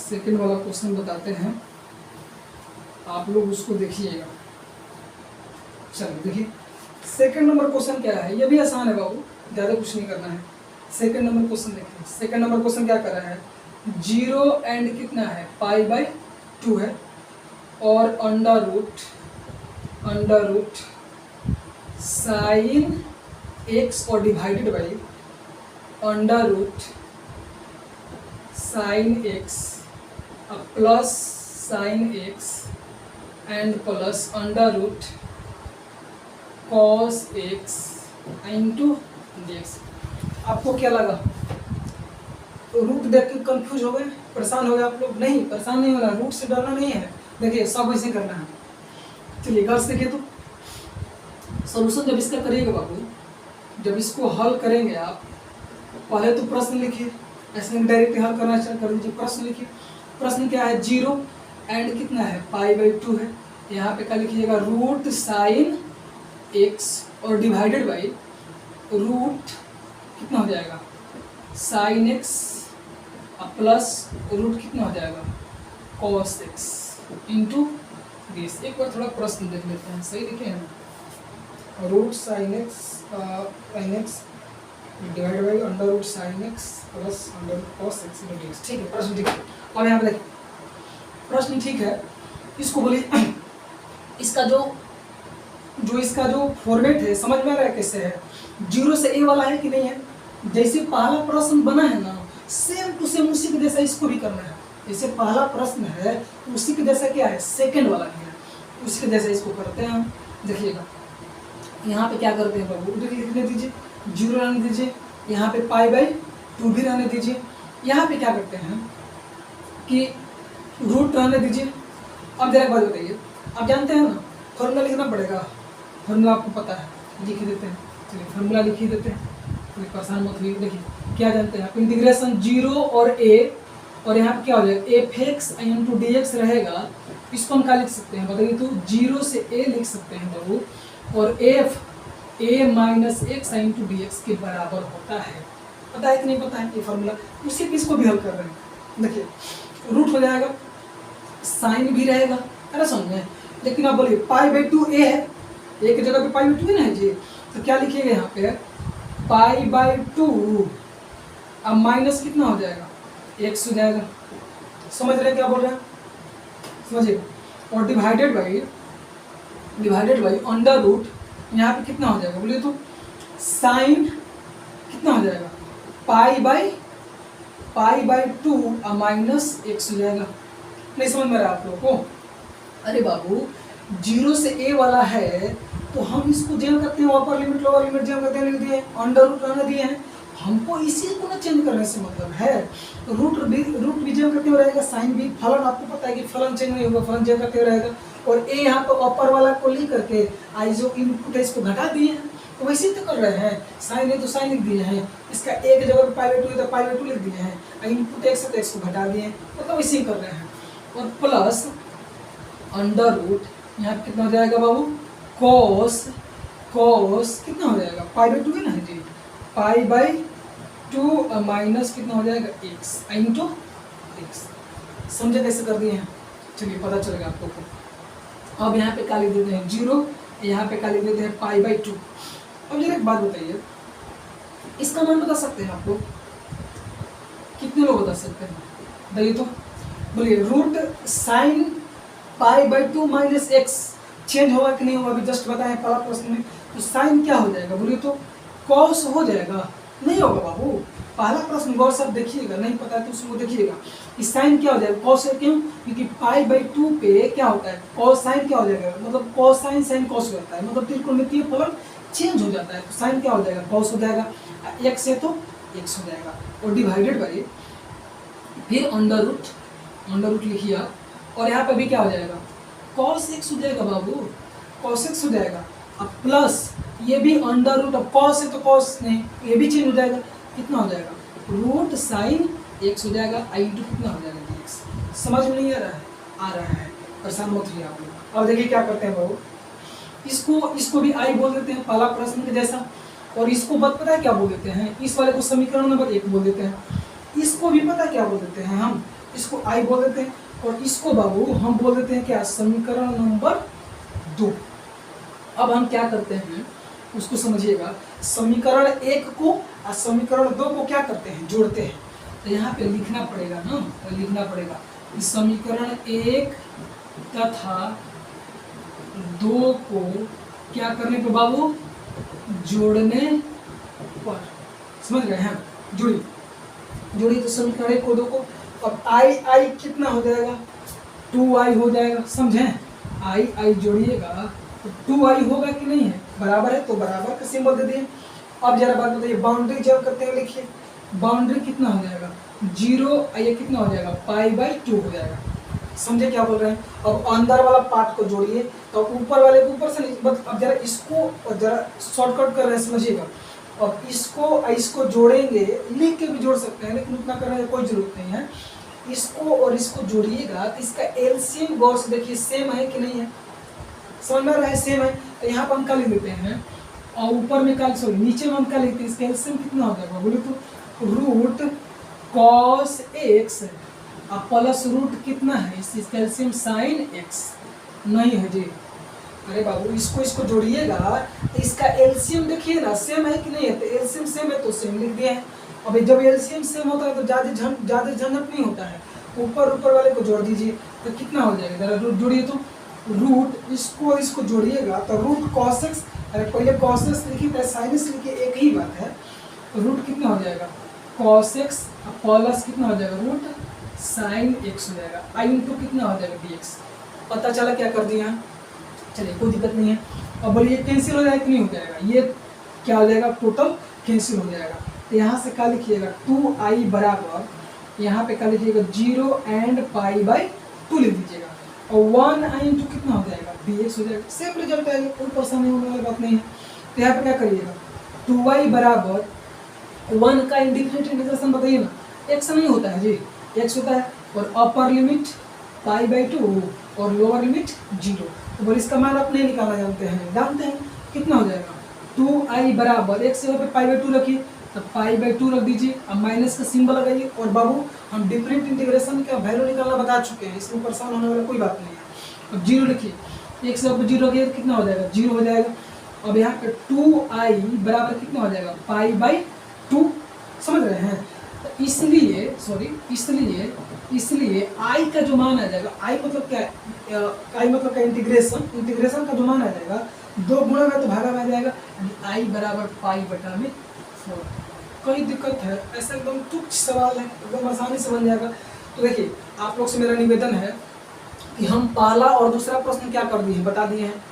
सेकंड वाला क्वेश्चन बताते हैं, आप लोग उसको देखिएगा। चलिए देखिए सेकंड नंबर क्वेश्चन क्या है, ये भी आसान है बाबू, ज़्यादा कुछ नहीं करना है। सेकंड नंबर क्वेश्चन देखिए, सेकंड नंबर क्वेश्चन क्या कर रहा है 0 एंड कितना है π/2 है, और अंडर रूट साइन x और divided by under root sine x plus sine x and plus under root cos x into dx। आपको क्या लगा, तो रूट देख के कंफ्यूज हो गए, परेशान हो गए आप लोग? नहीं, परेशान नहीं होना, रूट से डरना नहीं है। देखिए सब ऐसे करना है। चलिए घर से देखिए, तो सॉल्यूशन जब इसका करिएगा बाबू, जब इसको हल करेंगे आप, पहले तो प्रश्न लिखिए, ऐसे डायरेक्ट हल करना स्टार्ट कर दीजिए। प्रश्न लिखिए, प्रश्न क्या है 0 एंड कितना है π/2 है, यहाँ पे क्या लिखिएगा रूट साइन x और डिवाइडेड बाई रूट कितना हो जाएगा साइन x प्लस रूट कितना हो जाएगा कॉस x इंटू दिस। एक बार थोड़ा प्रश्न देख लेते हैं, सही लिखे हैं, root sine x divided by under root sine x plus under root cos x into dx। ठीक है, प्रश्न ठीक है। और यहाँ पे देखिए प्रश्न ठीक है, इसको बोलिए इसका जो फॉर्मेट है समझ में आ रहा है कैसे है, 0 से a वाला है कि नहीं है। जैसे पहला प्रश्न बना है ना, सेम टू सेम उसी के जैसा इसको भी करना है। जैसे पहला प्रश्न है उसी के जैसा क्या है सेकंड वाला भी है, उसी के जैसा इसको करते हैं हम। देखिएगा यहाँ पे क्या करते हैं बाबू, उधर लिखने दीजिए, 0 रहने दीजिए, यहाँ पे π/2 भी रहने दीजिए। यहाँ पे क्या करते हैं कि रूट रहने दीजिए। अब जरा एक बात बताइए, आप जानते हैं ना फॉर्मूला लिखना पड़ेगा, फॉर्मूला आपको पता है, लिख ही देते हैं। चलिए फॉर्मूला लिख ही देते हैं, कोई परेशान मत होइए। देखिए क्या जानते हैं आप, इंटीग्रेशन 0 और a, और यहाँ पे क्या हो जाएगा f(x) * dx रहेगा। इसको हम क्या लिख सकते हैं बताइए, तो 0 से a लिख सकते हैं बाबू, और f a - x * dx के बराबर होता है। पता है कि नहीं पता है ये फॉर्मूला, उसी चीज को भी हल कर रहे हैं। देखिए रूट हो जाएगा, साइन भी रहेगा, है ना समझ। लेकिन आप बोलिए π/2 a है, a की जगह पे π/2 है ना जी, तो क्या लिखिएगा यहाँ पे π/2, अब माइनस कितना हो जाएगा x हो जाएगा। समझ रहे हैं क्या बोल रहे हैं, समझिए। और डिवाइडेड बाई अंडर रूट, यहाँ पे कितना हो जाएगा बोलिए तो साइन कितना हो जाएगा π/2 माइनस x हो जाएगा। नहीं समझ में रहा आप लोगों को? अरे बाबू 0 से a वाला है तो हम इसको जेम करते हैं, अपर लिमिट लोअर लिमिट जेम करते हैं, लिख दिए अंडर रूट रहने दिए हैं। हमको इसी को ना चेंज करने से मतलब है, तो रूट भी जेम करते हुए रहेगा, साइन भी, फलन आपको पता है कि फलन चेंज नहीं होगा, फलन जेम करते हुए रहेगा। और a यहाँ पर अपर वाला को लिख करके आई जो इनपुट है इसको घटा दिए हैं, तो वैसे ही तो कर रहे हैं। साइन है तो साइन लिख दिए हैं, इसका a की जगह पर π/2 है तो π/2 लिख दिए हैं, इनपुट x है तो x को घटा दिए हैं, मतलब वैसे ही कर रहे हैं। और प्लस अंडर रूट, यहाँ पे कितना हो जाएगा बाबू कॉस कितना हो जाएगा π/2 है ना जी, π/2 माइनस कितना हो जाएगा x * x। समझे कैसे कर दिए हैं? चलिए पता चलेगा आप लोग को। अब यहाँ पे क्या लिख देते हैं 0, यहाँ पे क्या लिख देते हैं π/2। अब जरा एक बात बताइए, इसका मान बता सकते हैं आप लोग? कितने लोग बता सकते हैं बताइए तो? बोलिए root sine π/2 minus x change होगा कि नहीं होगा, अभी जस्ट बताएं पहला प्रश्न में। तो साइन क्या हो जाएगा बोलिए तो कॉस हो जाएगा, नहीं होगा बाबू। पहला प्रश्न गौर से आप देखिएगा, नहीं पता है तो उसको देखिएगा। इस साइन क्या हो जाएगा कॉस है, क्यों? क्योंकि π/2 पे क्या होता है कॉस साइन क्या हो जाएगा, मतलब कॉस साइन साइन कॉस होता है, मतलब त्रिकोणमितीय फलन चेंज हो जाता है। तो साइन क्या हो जाएगा कॉस हो जाएगा, x है तो x हो जाएगा। और डिवाइडेड बाई फिर अंडर रूट लिखिए आप, और यहाँ पे भी क्या हो जाएगा cos x हो जाएगा बाबू, cos x हो जाएगा। अब प्लस ये भी अंडर रूट, अब cos है तो cos नहीं, ये भी चेंज हो जाएगा, कितना हो जाएगा रूट साइन x हो जाएगा, * कितना हो जाएगा dx। समझ में नहीं आ रहा है? आ रहा है, परेशान मत होइए आप लोग। अब देखिए क्या करते हैं बाबू, इसको भी i बोल देते हैं पहला प्रश्न के जैसा, और इसको पता है क्या बोल देते हैं, इस वाले को समीकरण नंबर 1 बोल देते हैं। इसको भी पता क्या बोल देते हैं हम, इसको i बोल देते हैं, और इसको बाबू हम बोल देते हैं क्या समीकरण नंबर 2। अब हम क्या करते हैं उसको समझिएगा, समीकरण 1 को और समीकरण 2 को क्या करते हैं जोड़ते हैं। तो यहाँ पे लिखना पड़ेगा ना, तो लिखना पड़ेगा इस समीकरण 1 तथा 2 को क्या करने पे बाबू जोड़ने पर, समझ गए हैं? जोड़ी तो समीकरण 1 को 2 को, अब i कितना हो जाएगा 2i हो जाएगा, समझे? i जोड़िएगा तो 2i होगा कि नहीं है, बराबर है तो बराबर का सिंबल दे दिए। अब जरा बात बताइए, बाउंड्री जब करते हैं लिखिए, बाउंड्री कितना हो जाएगा 0, ये कितना हो जाएगा π/2 हो जाएगा। समझे क्या बोल रहे हैं? अब अंदर वाला पार्ट को जोड़िए, तो ऊपर वाले को ऊपर से, अब जरा इसको जरा शॉर्टकट कर रहे हैं समझिएगा। अब इसको जोड़ेंगे, लिख के भी जोड़ सकते हैं लेकिन उतना करने की कोई जरूरत नहीं है। इसको और इसको जोड़िएगा तो इसका एलसीएम गौर से देखिए सेम है कि नहीं है, समझ में रहा है? सेम है। तो यहाँ पर हम क्या लिख देते हैं, और ऊपर में क्या सॉरी नीचे में हम क्या लिखते हैं, इसका एलसीएम कितना हो जाएगा बोले तो रूट कॉस x और प्लस रूट कितना है, इसका एलसीएम साइन x नहीं है जी। अरे बाबू इसको जोड़िएगा तो इसका एलसीएम देखिए ना सेम है कि नहीं है, तो एलसीएम सेम है तो सेम लिख दिए हैं। अब जब एलसीएम सेम होता है तो ज़्यादा झंझट नहीं होता है, ऊपर वाले को जोड़ दीजिए तो कितना हो जाएगा, जरा रूट जोड़िए तो रूट इसको जोड़िएगा तो रूट कॉस एक्स, अरे पहले कॉस एक्स लिखिए पहले साइन एक्स लिखिए, एक ही बात है। तो रूट कितना हो जाएगा कॉस एक्स प्लस कितना हो जाएगा रूट साइन एक्स हो जाएगा, i इंटू कितना हो जाएगा dx। पता चला क्या कर दिया? चलिए कोई दिक्कत नहीं है। अब बोलिए कैंसिल हो जाएगा कि नहीं हो जाएगा, ये क्या हो जाएगा, टोटल कैंसिल हो जाएगा। तो यहाँ से क्या लिखिएगा, 2i बराबर यहाँ पे क्या लिखिएगा 0 एंड π/2 लिख दीजिएगा, और 1i इंटू कितना हो जाएगा dx हो जाएगा। सेम रिजल्ट आएगा, कोई परेशानी होने वाली बात नहीं है। तो यहाँ पे क्या करिएगा 2y बराबर 1 का इंडिफिनिट इंटीग्रेशन बताइए ना, x नहीं होता है जी, x होता है, और अपर लिमिट π/2 और लोअर लिमिट 0। तो बोल इसका मान आप नहीं निकालना जानते हैं कितना हो जाएगा 2i बराबर x जगह पे π/2 रखिए, तो π/2 रख दीजिए, अब माइनस का सिंबल लगाइए। और बाबू हम डिफरेंट इंटीग्रेशन का वैल्यू निकालना बता चुके हैं, इसमें परेशान होने वाला कोई बात नहीं है। अब 0 लिखिए, x जगह पे 0 रखिए तो कितना हो जाएगा 0 हो जाएगा। अब यहाँ पे 2i बराबर कितना हो जाएगा π/2, समझ रहे हैं। तो इसलिए i का जो मान आ जाएगा, i मतलब क्या है, i मतलब क्या इंटीग्रेशन का जो मान आ जाएगा 2 गुणा में तो भागा में आ जाएगा, i बराबर π/4। कोई दिक्कत है, ऐसा एकदम तुच्छ सवाल है, एकदम आसानी से बन जाएगा। तो देखिए आप लोग से मेरा निवेदन है कि हम पहला और दूसरा प्रश्न क्या कर दिए हैं, बता दिए हैं,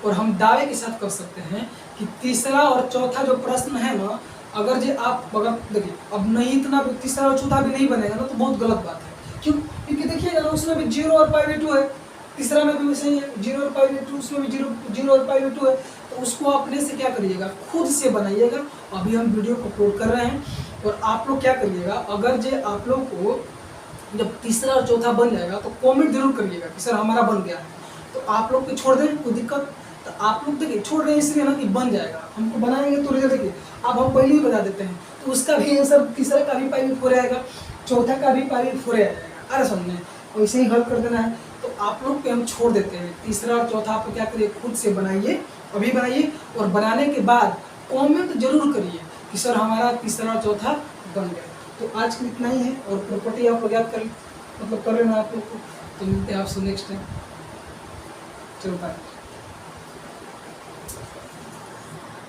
और हम दावे के साथ कर सकते हैं कि तीसरा और चौथा जो प्रश्न है ना, अगर देखिए अब नहीं इतना तीसरा और चौथा भी नहीं बनेगा ना तो बहुत गलत बात है। क्यों? क्योंकि देखिएगा ना उसमें भी 0 और π/2 है, तीसरा में भी वैसे ही है 0 और π/2, उसमें भी 0 और π/2 है। तो उसको अपने से क्या करिएगा, खुद से बनाइएगा। अभी हम वीडियो को अपलोड कर रहे हैं, और आप लोग क्या करिएगा, अगर जो आप लोग को जब तीसरा और चौथा बन जाएगा तो कमेंट जरूर करिएगा कि सर हमारा बन गया है। तो आप लोग को छोड़ दें, कोई दिक्कत, तो आप लोग देखिए छोड़ रहे हैं इसलिए ना कि बन जाएगा, हमको बनाएंगे तो रिजल्ट देखिए अब हम पहले ही बता देते हैं। तो उसका भी आंसर तीसरा का भी π/4 आएगा, चौथा का भी π/4 आ जाएगा। अरे समझे, वैसे ही हल कर देना है। तो आप लोग पे हम छोड़ देते हैं, तीसरा और चौथा आप क्या करिए, खुद से बनाइए, अभी बनाइए, और बनाने के बाद कमेंट जरूर करिए कि सर हमारा तीसरा और चौथा बन गया। तो आज के लिए इतना ही है, और प्रॉपर्टी आप लोग याद कर लेना आप लोग को। तो मिलते हैं आपसे नेक्स्ट टाइम, चलो बाय।